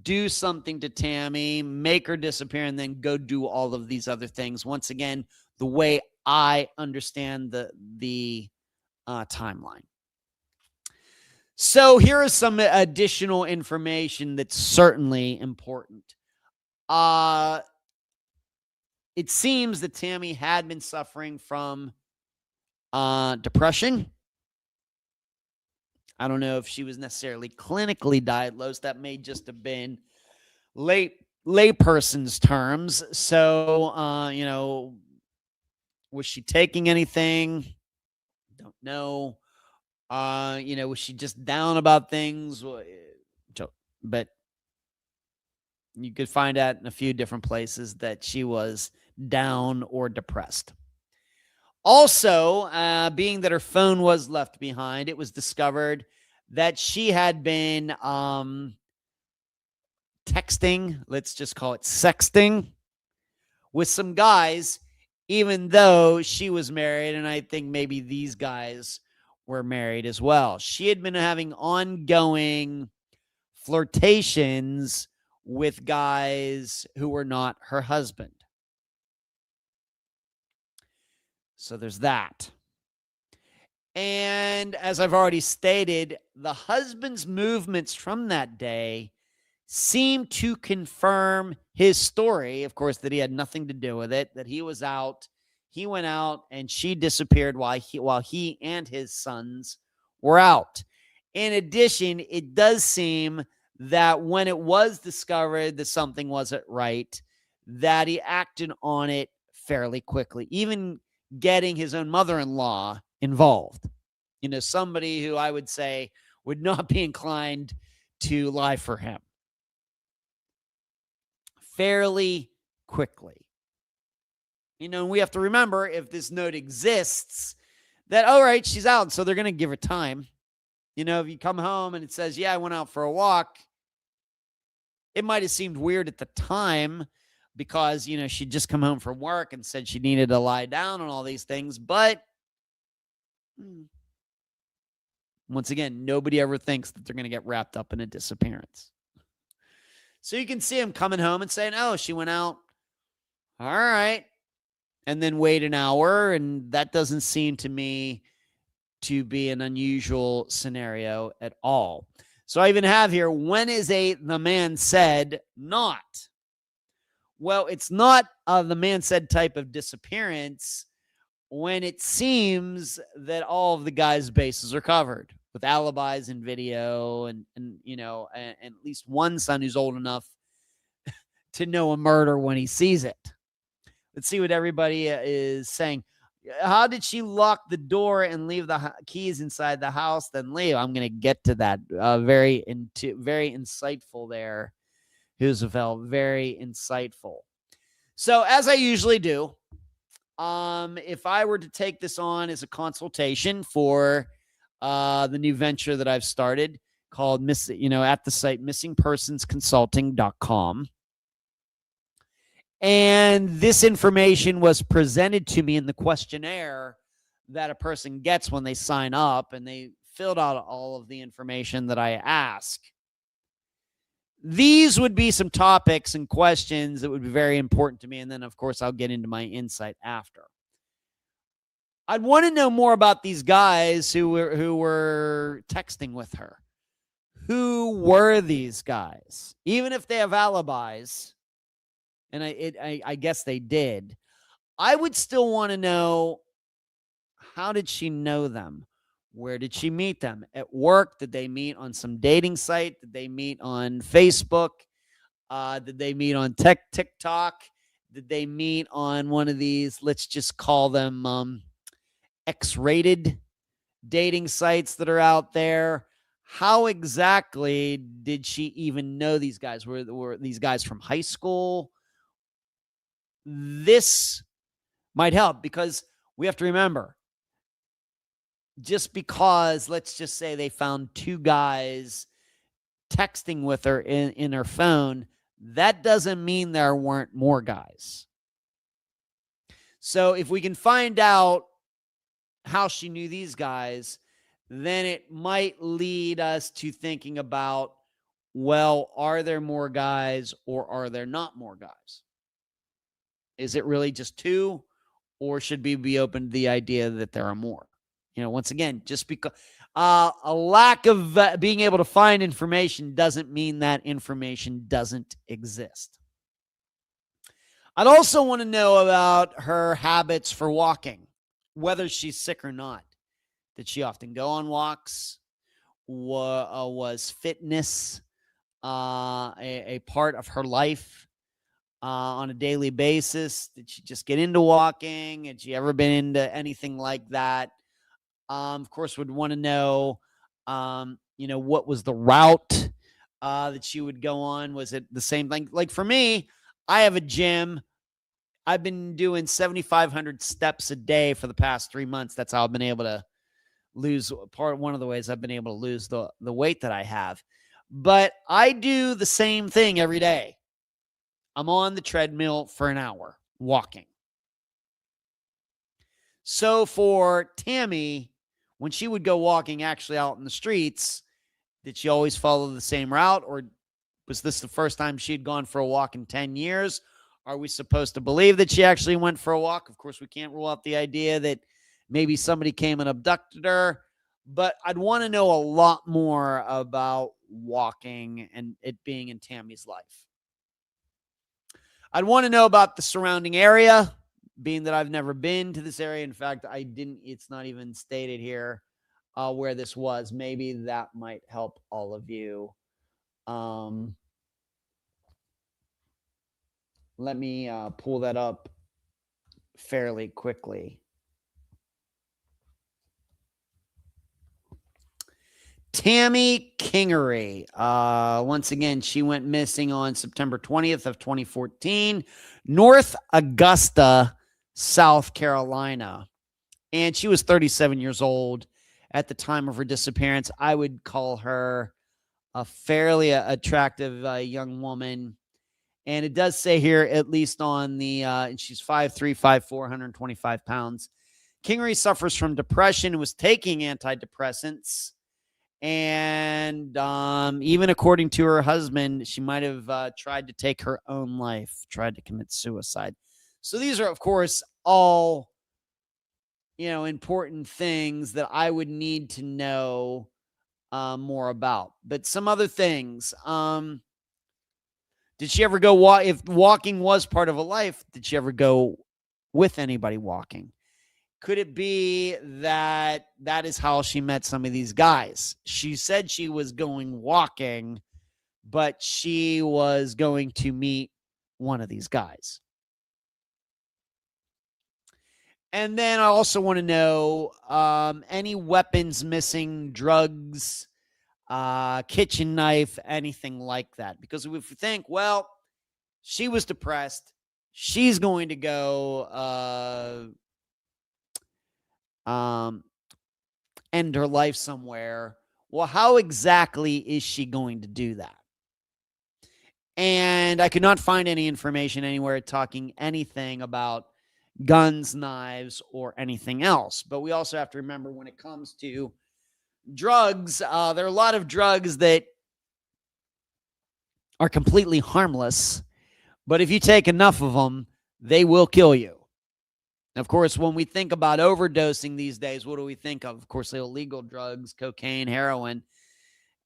do something to Tammy, make her disappear, and then go do all of these other things. Once again, the way I understand the timeline. So here is some additional information that's certainly important. It seems that Tammy had been suffering from depression. I don't know if she was necessarily clinically diagnosed. That may just have been layperson's terms. So, was she taking anything? Don't know. Was she just down about things? But you could find out in a few different places that she was down or depressed. Also, being that her phone was left behind, it was discovered that she had been texting, let's just call it sexting, with some guys, even though she was married, and I think maybe these guys were married as well. She had been having ongoing flirtations with guys who were not her husband. So there's that. And as I've already stated, the husband's movements from that day seem to confirm his story, of course, that he had nothing to do with it, that he was out. He went out and she disappeared while he and his sons were out. In addition, it does seem that when it was discovered that something wasn't right, that he acted on it fairly quickly, even getting his own mother-in-law involved. Somebody who I would say would not be inclined to lie for him. Fairly quickly. And we have to remember, if this note exists, that, all right, she's out, so they're going to give her time. If you come home and it says, yeah, I went out for a walk, it might have seemed weird at the time because, she'd just come home from work and said she needed to lie down and all these things. But once again, nobody ever thinks that they're going to get wrapped up in a disappearance. So you can see him coming home and saying, oh, she went out All right. And then wait an hour. And that doesn't seem to me to be an unusual scenario at all. So I even have here, when is the man said not? Well, it's not the man said type of disappearance when it seems that all of the guy's bases are covered with alibis and video and at least one son who's old enough to know a murder when he sees it. Let's see what everybody is saying. How did she lock the door and leave the keys inside the house, then leave? I'm going to get to that. Very insightful there, Roosevelt. Very insightful. So as I usually do, if I were to take this on as a consultation for the new venture that I've started called at the site missingpersonsconsulting.com. And this information was presented to me in the questionnaire that a person gets when they sign up, and they filled out all of the information that I ask. These would be some topics and questions that would be very important to me. And then, of course, I'll get into my insight after. I'd want to know more about these guys who were texting with her. Who were these guys? Even if they have alibis, and I guess they did, I would still want to know, how did she know them? Where did she meet them? At work? Did they meet on some dating site? Did they meet on Facebook? Did they meet on TikTok? Did they meet on one of these, let's just call them X-rated dating sites that are out there? How exactly did she even know these guys? Were these guys from high school? This might help, because we have to remember, just because, let's just say they found two guys texting with her in her phone, that doesn't mean there weren't more guys. So if we can find out how she knew these guys, then it might lead us to thinking about, well, are there more guys or are there not more guys? Is it really just two, or should we be open to the idea that there are more? Once again, just because a lack of being able to find information doesn't mean that information doesn't exist. I'd also want to know about her habits for walking, whether she's sick or not. Did she often go on walks? Was fitness a part of her life on a daily basis? Did she just get into walking? Had she ever been into anything like that? Of course, would want to know, what was the route that she would go on? Was it the same thing? Like for me, I have a gym. I've been doing 7,500 steps a day for the past 3 months. That's how I've been able to lose one of the ways I've been able to lose the weight that I have. But I do the same thing every day. I'm on the treadmill for an hour walking. So for Tammy, when she would go walking actually out in the streets, did she always follow the same route, or was this the first time she'd gone for a walk in 10 years? Are we supposed to believe that she actually went for a walk? Of course, we can't rule out the idea that maybe somebody came and abducted her, but I'd want to know a lot more about walking and it being in Tammy's life. I'd want to know about the surrounding area, being that I've never been to this area. In fact, it's not even stated here where this was. Maybe that might help all of you. Let me pull that up fairly quickly. Tammy Kingery. Once again, she went missing on September 20th of 2014, North Augusta, South Carolina. And she was 37 years old at the time of her disappearance. I would call her a fairly attractive young woman. And it does say here, at least on the, and she's 5'3", 5'4", 125 pounds. Kingery suffers from depression and was taking antidepressants. And even according to her husband, she might have tried to take her own life, tried to commit suicide. So these are, of course, all, important things that I would need to know more about. But some other things. Did she ever go walk? If walking was part of a life, did she ever go with anybody walking? Could it be that that is how she met some of these guys? She said she was going walking, but she was going to meet one of these guys. And then I also want to know any weapons missing, drugs, kitchen knife, anything like that. Because if we think, well, she was depressed, she's going to go end her life somewhere. Well, how exactly is she going to do that? And I could not find any information anywhere talking anything about guns, knives, or anything else. But we also have to remember when it comes to drugs, there are a lot of drugs that are completely harmless, but if you take enough of them, they will kill you. Of course, when we think about overdosing these days, what do we think of? Of course, the illegal drugs, cocaine, heroin.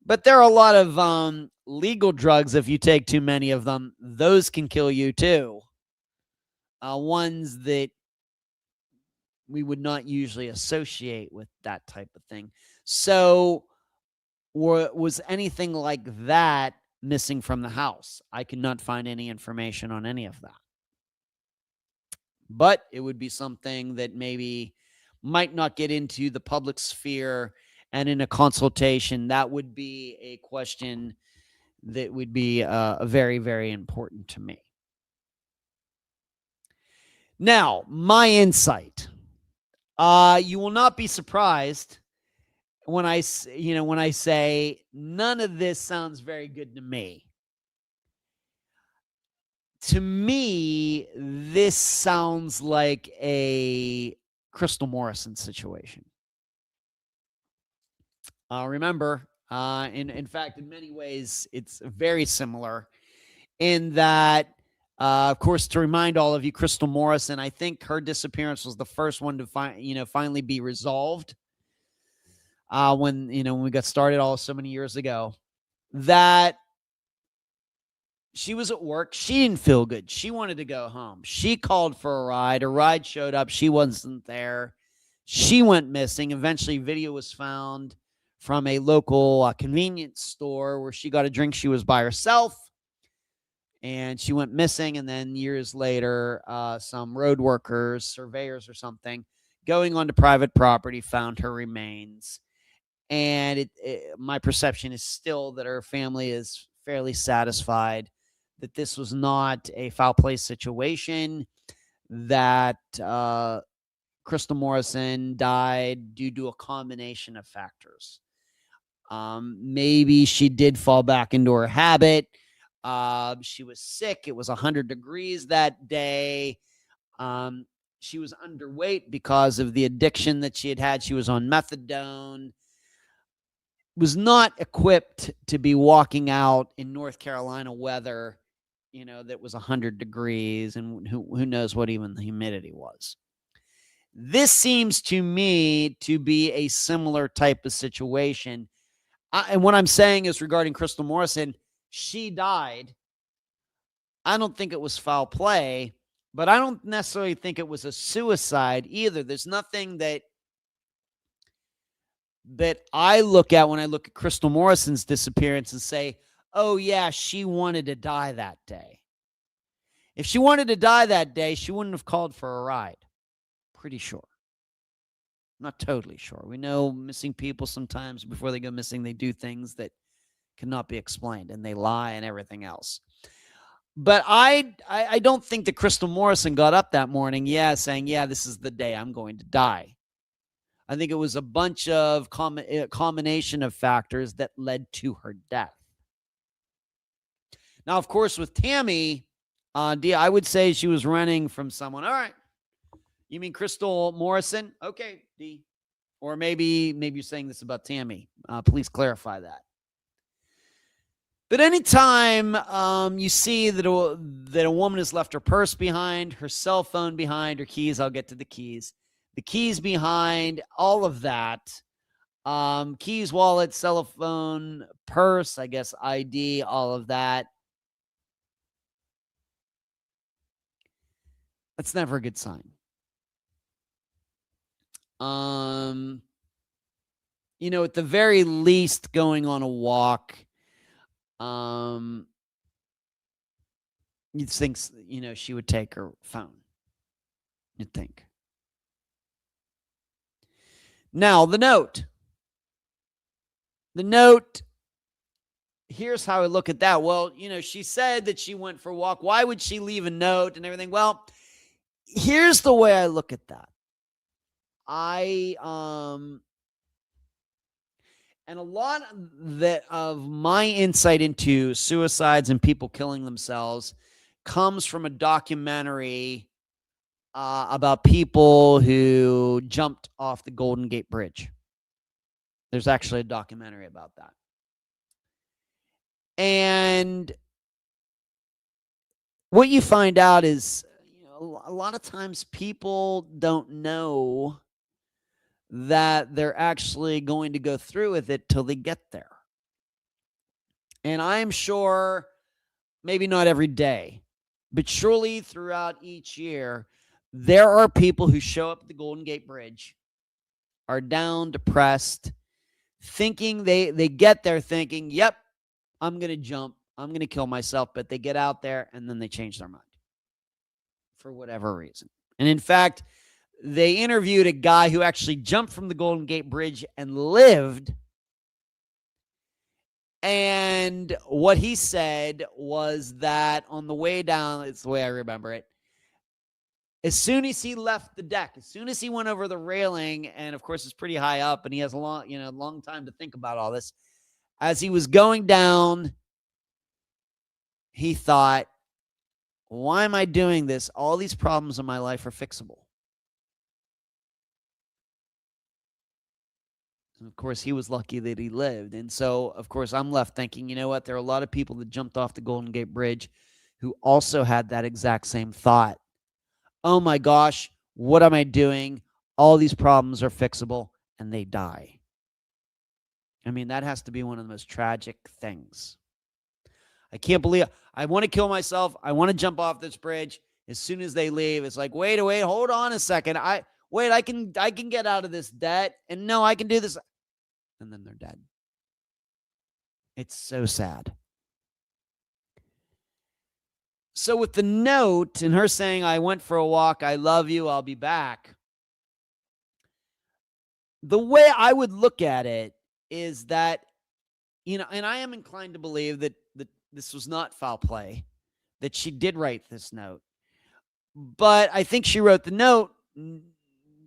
But there are a lot of legal drugs. If you take too many of them, those can kill you too. Ones that we would not usually associate with that type of thing. So, was anything like that missing from the house? I could not find any information on any of that. But it would be something that maybe might not get into the public sphere, and in a consultation, that would be a question that would be very, very important to me. Now, my insight. You will not be surprised when I say none of this sounds very good to me. To me, this sounds like a Crystal Morrison situation. Remember, in fact, in many ways, it's very similar in that, of course, to remind all of you, Crystal Morrison, I think her disappearance was the first one to finally be resolved. When we got started so many years ago, that she was at work. She didn't feel good. She wanted to go home. She called for a ride. A ride showed up. She wasn't there. She went missing. Eventually, video was found from a local convenience store where she got a drink. She was by herself, and she went missing. And then years later, some road workers, surveyors or something, going onto private property, found her remains. And my perception is still that her family is fairly satisfied that this was not a foul play situation, that Crystal Morrison died due to a combination of factors. Maybe she did fall back into her habit. She was sick. It was 100 degrees that day. She was underweight because of the addiction that she had. She was on methadone. Was not equipped to be walking out in North Carolina weather, that was 100 degrees, and who knows what even the humidity was. This seems to me to be a similar type of situation. And what I'm saying is regarding Crystal Morrison, she died. I don't think it was foul play, but I don't necessarily think it was a suicide either. There's nothing that I look at when I look at Crystal Morrison's disappearance and say, oh, yeah, she wanted to die that day. If she wanted to die that day, she wouldn't have called for a ride. Pretty sure. Not totally sure. We know missing people sometimes before they go missing, they do things that cannot be explained, and they lie and everything else. But I don't think that Crystal Morrison got up that morning, saying, this is the day I'm going to die. I think it was a bunch of combination of factors that led to her death. Now, of course, with Tammy, I would say she was running from someone. All right. You mean Crystal Morrison? Okay, D. Or maybe you're saying this about Tammy. Please clarify that. But anytime you see that a woman has left her purse behind, her cell phone behind, her keys, I'll get to the keys behind, all of that, keys, wallet, cell phone, purse, I guess ID, all of that, that's never a good sign. At the very least, going on a walk, you'd think, she would take her phone. You'd think. Now, the note. The note, here's how I look at that. Well, she said that she went for a walk. Why would she leave a note and everything? Well, here's the way I look at that. And a lot of my insight into suicides and people killing themselves comes from a documentary about people who jumped off the Golden Gate Bridge. There's actually a documentary about that. And what you find out is, a lot of times people don't know that they're actually going to go through with it till they get there. And I'm sure, maybe not every day, but surely throughout each year, there are people who show up at the Golden Gate Bridge, are down, depressed, thinking they get there thinking, yep, I'm going to jump, I'm going to kill myself, but they get out there and then they change their mind for whatever reason. And in fact, they interviewed a guy who actually jumped from the Golden Gate Bridge and lived. And what he said was that on the way down, it's the way I remember it, as soon as he left the deck, as soon as he went over the railing, and of course it's pretty high up and he has a long time to think about all this, as he was going down, he thought, why am I doing this? All these problems in my life are fixable. And of course, he was lucky that he lived. And so, of course, I'm left thinking, you know what? There are a lot of people that jumped off the Golden Gate Bridge who also had that exact same thought. Oh my gosh, what am I doing? All these problems are fixable, and they die. I mean, that has to be one of the most tragic things. I can't believe it. I want to kill myself. I want to jump off this bridge. As soon as they leave, it's like, wait, hold on a second. I can get out of this debt, and no, I can do this. And then they're dead. It's so sad. So with the note and her saying, I went for a walk, I love you, I'll be back. The way I would look at it is that, and I am inclined to believe that this was not foul play, that she did write this note. But I think she wrote the note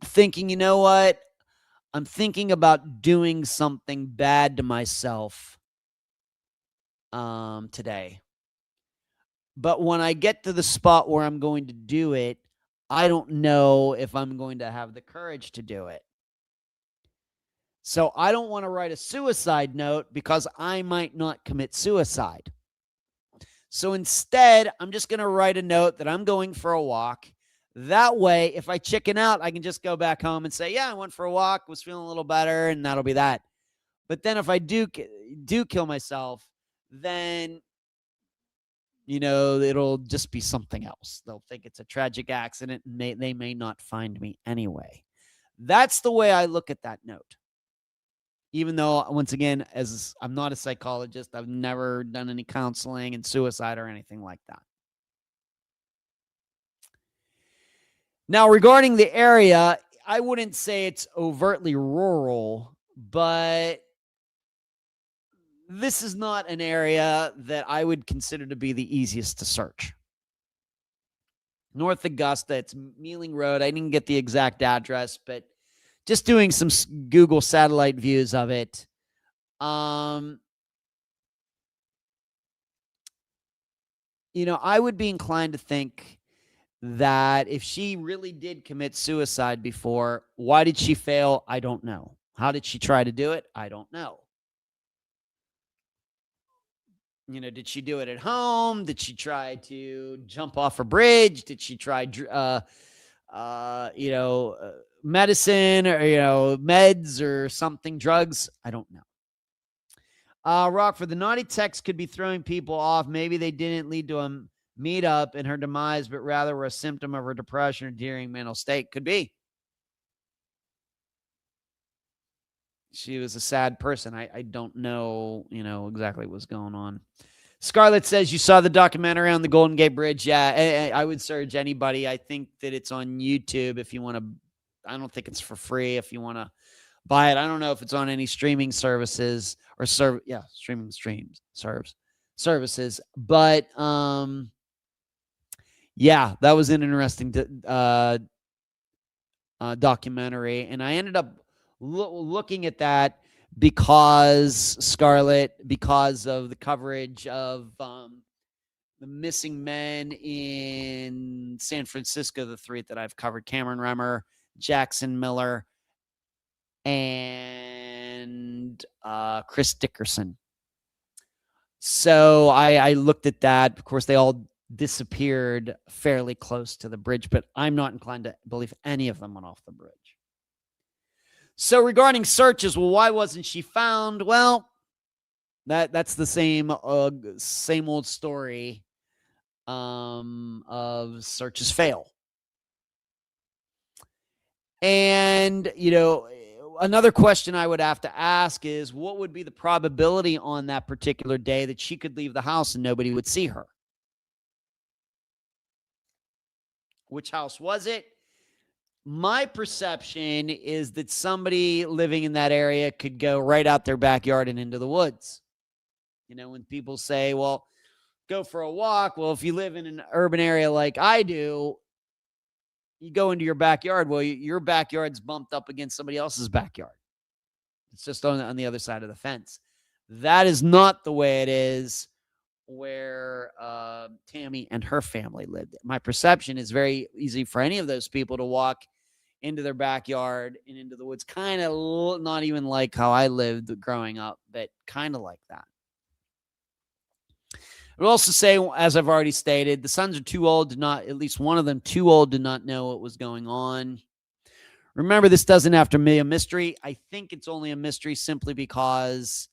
thinking, you know what? I'm thinking about doing something bad to myself today. But when I get to the spot where I'm going to do it, I don't know if I'm going to have the courage to do it. So I don't want to write a suicide note because I might not commit suicide. So instead, I'm just going to write a note that I'm going for a walk. That way, if I chicken out, I can just go back home and say, yeah, I went for a walk, was feeling a little better, and that'll be that. But then if I do kill myself, then, it'll just be something else. They'll think it's a tragic accident, and they may not find me anyway. That's the way I look at that note. Even though, once again, as I'm not a psychologist, I've never done any counseling in suicide or anything like that. Now, regarding the area, I wouldn't say it's overtly rural, but this is not an area that I would consider to be the easiest to search. North Augusta, it's Mealing Road. I didn't get the exact address, but just doing some Google satellite views of it. I would be inclined to think that if she really did commit suicide before, why did she fail? I don't know. How did she try to do it? I don't know. Did she do it at home? Did she try to jump off a bridge? Did she try, medicine or, meds or something, drugs? I don't know. Rock, for the naughty text could be throwing people off. Maybe they didn't lead to a meetup and her demise, but rather were a symptom of her depression or deteriorating mental state. Could be. She was a sad person. I don't know, exactly what's going on. Scarlett says you saw the documentary on the Golden Gate Bridge. Yeah, I would surge anybody. I think that it's on YouTube if you want to. I don't think it's for free if you want to buy it. I don't know if it's on any streaming services or streaming services. But yeah, that was an interesting documentary, and I ended up looking at that because of the coverage of the missing men in San Francisco, the three that I've covered: Cameron Remmer, Jackson Miller, and Chris Dickerson. So I looked at that. Of course, they all disappeared fairly close to the bridge, but I'm not inclined to believe any of them went off the bridge. So regarding searches, well, why wasn't she found? Well, that's the same old story of searches fail. And, another question I would have to ask is, what would be the probability on that particular day that she could leave the house and nobody would see her? Which house was it? My perception is that somebody living in that area could go right out their backyard and into the woods. When people say, well, go for a walk. Well, if you live in an urban area like I do, you go into your backyard. Well, your backyard's bumped up against somebody else's backyard. It's just on the other side of the fence. That is not the way it is where Tammy and her family lived. My perception is very easy for any of those people to walk into their backyard and into the woods. Kind of not even like how I lived growing up, but kind of like that. I would also say, as I've already stated, the sons are too old at least one of them too old to not know what was going on. Remember, this doesn't have to be a mystery. I think it's only a mystery simply because,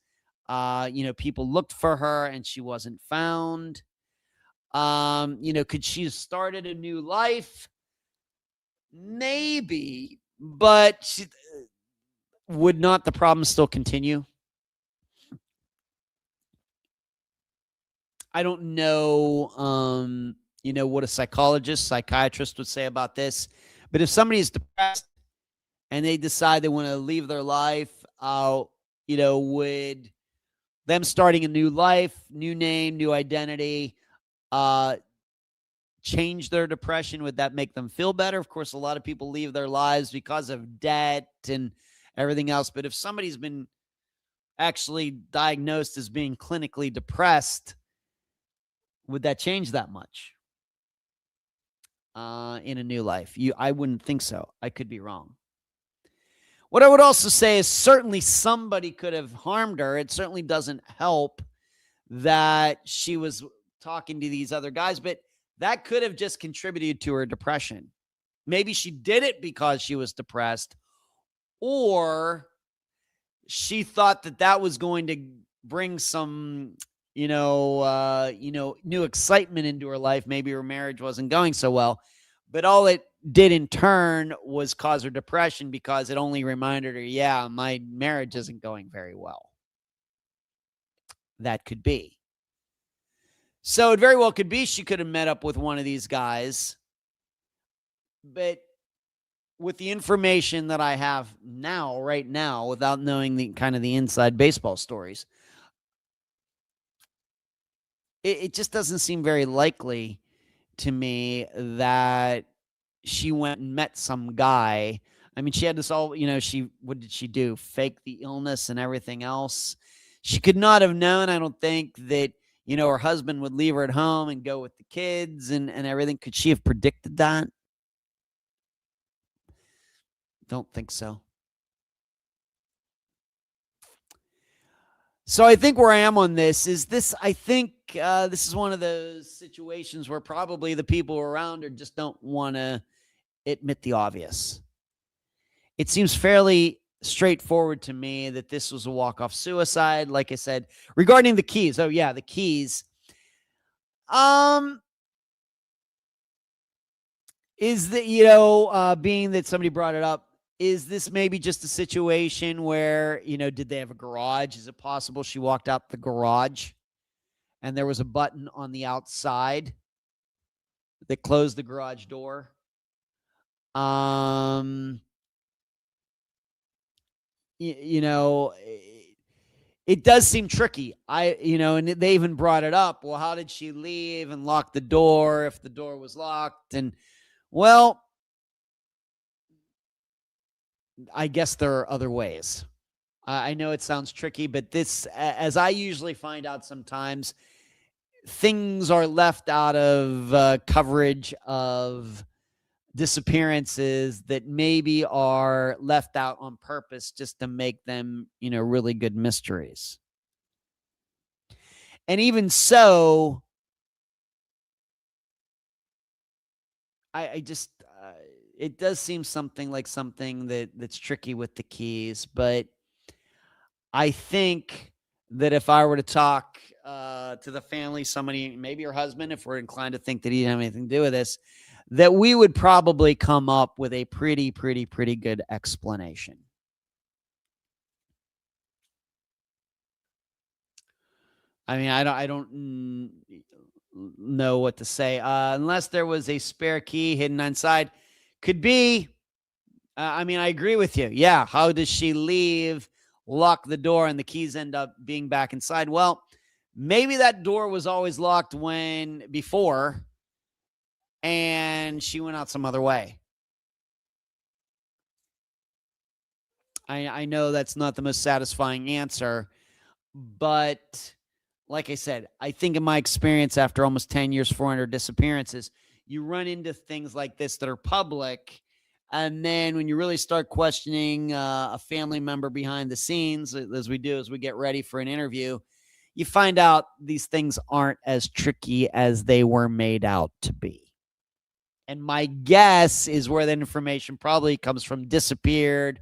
people looked for her and she wasn't found. Could she have started a new life? Maybe, but would not the problem still continue? I don't know, what a psychiatrist would say about this. But if somebody is depressed and they decide they want to leave their life, would them starting a new life, new name, new identity, change their depression? Would that make them feel better? Of course, a lot of people leave their lives because of debt and everything else. But if somebody's been actually diagnosed as being clinically depressed, would that change that much in a new life? I wouldn't think so. I could be wrong. What I would also say is certainly somebody could have harmed her. It certainly doesn't help that she was talking to these other guys, but that could have just contributed to her depression. Maybe she did it because she was depressed, or she thought that was going to bring some new excitement into her life. Maybe her marriage wasn't going so well, but all it did in turn was cause her depression because it only reminded her, yeah, my marriage isn't going very well. That could be. So it very well could be she could have met up with one of these guys, but with the information that I have right now, without knowing the kind of the inside baseball stories, it just doesn't seem very likely to me that she went and met some guy. I mean, she had this all, what did she do? Fake the illness and everything else. She could not have known, I don't think, that, her husband would leave her at home and go with the kids and everything. Could she have predicted that? Don't think so. So I think where I am on this is this. I think this is one of those situations where probably the people around her just don't want to admit the obvious. It seems fairly straightforward to me that this was a walk-off suicide. Like I said, regarding the keys. Oh yeah, the keys. Um, is that being that somebody brought it up, is this maybe just a situation where did they have a garage? Is it possible she walked out the garage and there was a button on the outside that closed the garage door? Um, you know, it does seem tricky. And they even brought it up. Well, how did she leave and lock the door if the door was locked? And well, I guess there are other ways. I know it sounds tricky, but this, as I usually find out sometimes, things are left out of coverage of disappearances that maybe are left out on purpose just to make them, really good mysteries. And even so, I just, it does seem something that's tricky with the keys, but I think that if I were to talk to the family, somebody, maybe your husband, if we're inclined to think that he didn't have anything to do with this, that we would probably come up with a pretty good explanation. I mean, I don't know what to say. Unless there was a spare key hidden inside. Could be. I mean, I agree with you. Yeah. How does she leave, lock the door, and the keys end up being back inside? Well, maybe that door was always locked before, and she went out some other way. I know that's not the most satisfying answer, but like I said, I think in my experience, after almost 10 years, 400 disappearances, you run into things like this that are public. And then when you really start questioning a family member behind the scenes, as we do as we get ready for an interview, you find out these things aren't as tricky as they were made out to be. And my guess is where that information probably comes from Disappeared,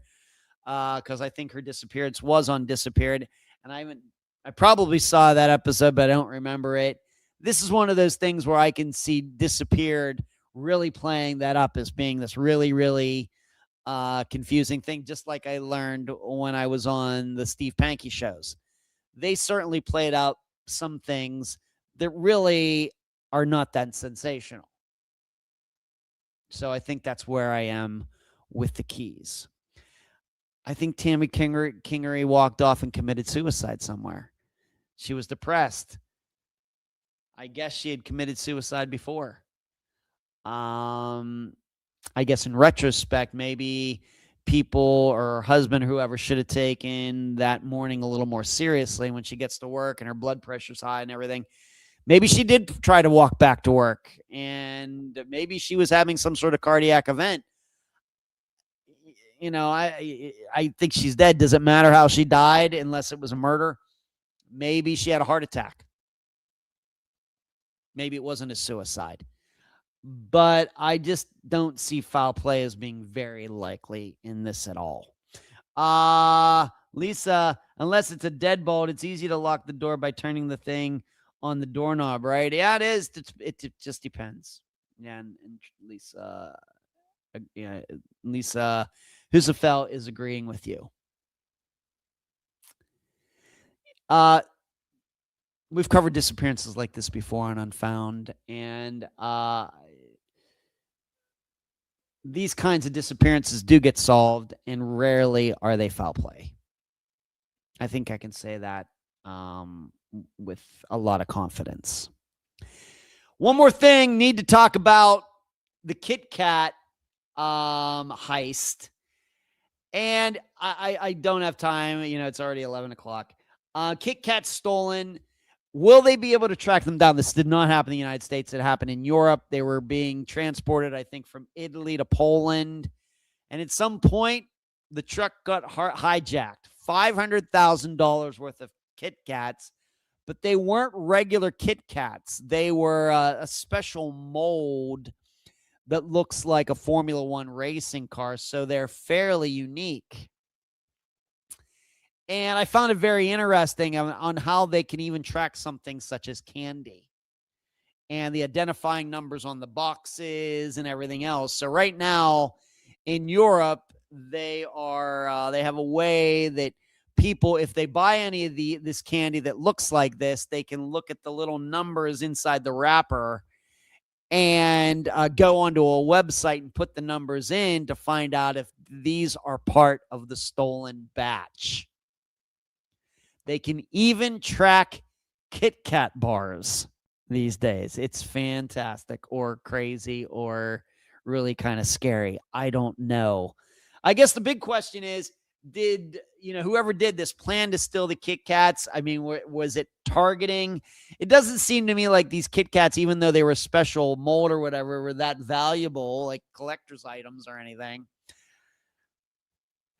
because I think her disappearance was on Disappeared. And I probably saw that episode, but I don't remember it. This is one of those things where I can see Disappeared really playing that up as being this really confusing thing, just like I learned when I was on the Steve Pankey shows. They certainly played out some things that really are not that sensational. So I think that's where I am with the keys. I think Tammy Kingery walked off and committed suicide somewhere. She was depressed. I guess she had committed suicide before. I guess in retrospect, maybe people or her husband or whoever should have taken that morning a little more seriously when she gets to work and her blood pressure's high and everything. Maybe she did try to walk back to work, and maybe she was having some sort of cardiac event. I think she's dead. Does it matter how she died unless it was a murder? Maybe she had a heart attack. Maybe it wasn't a suicide. But I just don't see foul play as being very likely in this at all. Lisa, unless it's a deadbolt, it's easy to lock the door by turning the thing on the doorknob, right? Yeah, it is. It just depends. Yeah, and Lisa Husafel is agreeing with you. We've covered disappearances like this before on Unfound, and these kinds of disappearances do get solved, and rarely are they foul play. I think I can say that with a lot of confidence. One more thing, need to talk about the Kit Kat heist. And I don't have time. It's already 11 o'clock. Kit Kat stolen. Will they be able to track them down? This did not happen in the United States. It happened in Europe. They were being transported, I think, from Italy to Poland. And at some point, the truck got hijacked. $500,000 worth of Kit Kats, but they weren't regular Kit Kats. They were a special mold that looks like a Formula One racing car, so they're fairly unique. And I found it very interesting on how they can even track something such as candy and the identifying numbers on the boxes and everything else. So right now in Europe, they have a way that people, if they buy any of this candy that looks like this, they can look at the little numbers inside the wrapper and go onto a website and put the numbers in to find out if these are part of the stolen batch. They can even track Kit Kat bars these days. It's fantastic or crazy or really kind of scary. I don't know. I guess the big question is, did whoever did this plan to steal the Kit Kats? I mean, was it targeting? It doesn't seem to me like these Kit Kats, even though they were special mold or whatever, were that valuable, like collector's items or anything.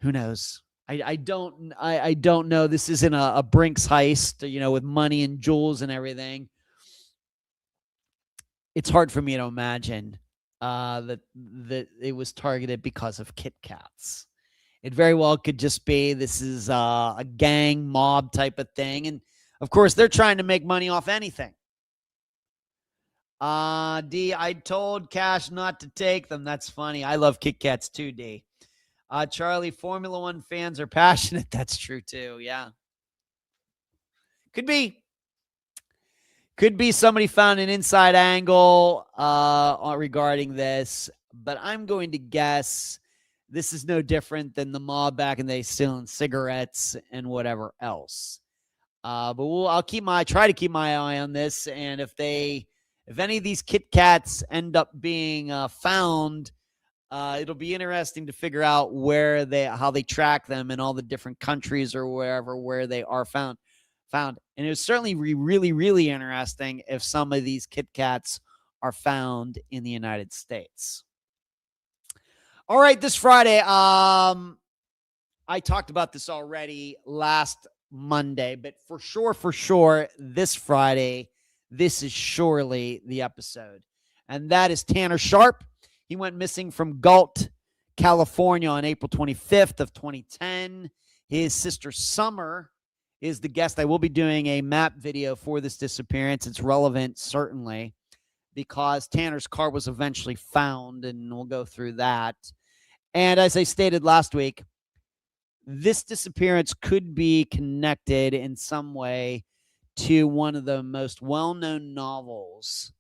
Who knows? I don't know. This isn't a Brinks heist, with money and jewels and everything. It's hard for me to imagine that it was targeted because of Kit Kats. It very well could just be this is a gang mob type of thing. And, of course, they're trying to make money off anything. D, I told Cash not to take them. That's funny. I love Kit Kats too, D. Charlie, Formula One fans are passionate. That's true too. Yeah. Could be somebody found an inside angle regarding this, but I'm going to guess this is no different than the mob back in the day stealing cigarettes and whatever else. But I'll try to keep my eye on this, and if any of these Kit Kats end up being found, it'll be interesting to figure out how they track them in all the different countries or where they are found. And it would certainly be really, really interesting if some of these Kit Kats are found in the United States. All right, this Friday, I talked about this already last Monday, but for sure, this Friday, this is surely the episode. And that is Tanner Sharp. He went missing from Colt, California on April 25th of 2010. His sister Summer is the guest. I will be doing a map video for this disappearance. It's relevant, certainly, because Tanner's car was eventually found, and we'll go through that. And as I stated last week, this disappearance could be connected in some way to one of the most well-known novels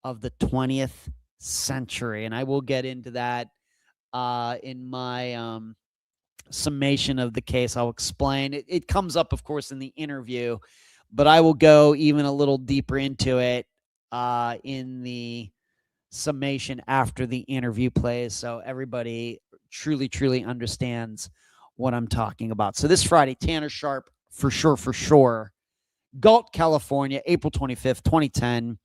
of the 20th century. And I will get into that in my summation of the case. I'll explain. It comes up, of course, in the interview, but I will go even a little deeper into it in the summation after the interview plays, so everybody truly understands what I'm talking about. So this Friday, Tanner Sharp, for sure. Colt, California, April 25th, 2010.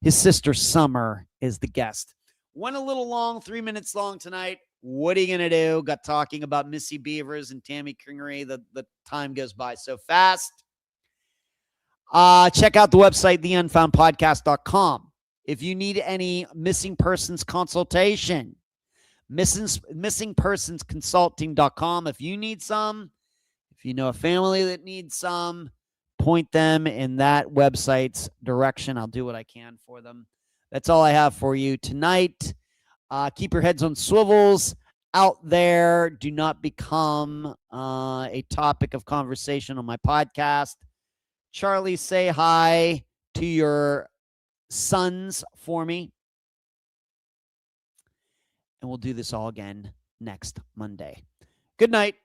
His sister Summer is the guest. Went a little long, 3 minutes long tonight. What are you going to do? Got talking about Missy Bevers and Tammy Kingery. The time goes by so fast. Check out the website, theunfoundpodcast.com. If you need any missing persons consultation, missingpersonsconsulting.com. If you need some, if you know a family that needs some, point them in that website's direction. I'll do what I can for them. That's all I have for you tonight. Keep your heads on swivels out there. Do not become a topic of conversation on my podcast. Charlie, say hi to your sons for me. And we'll do this all again next Monday. Good night.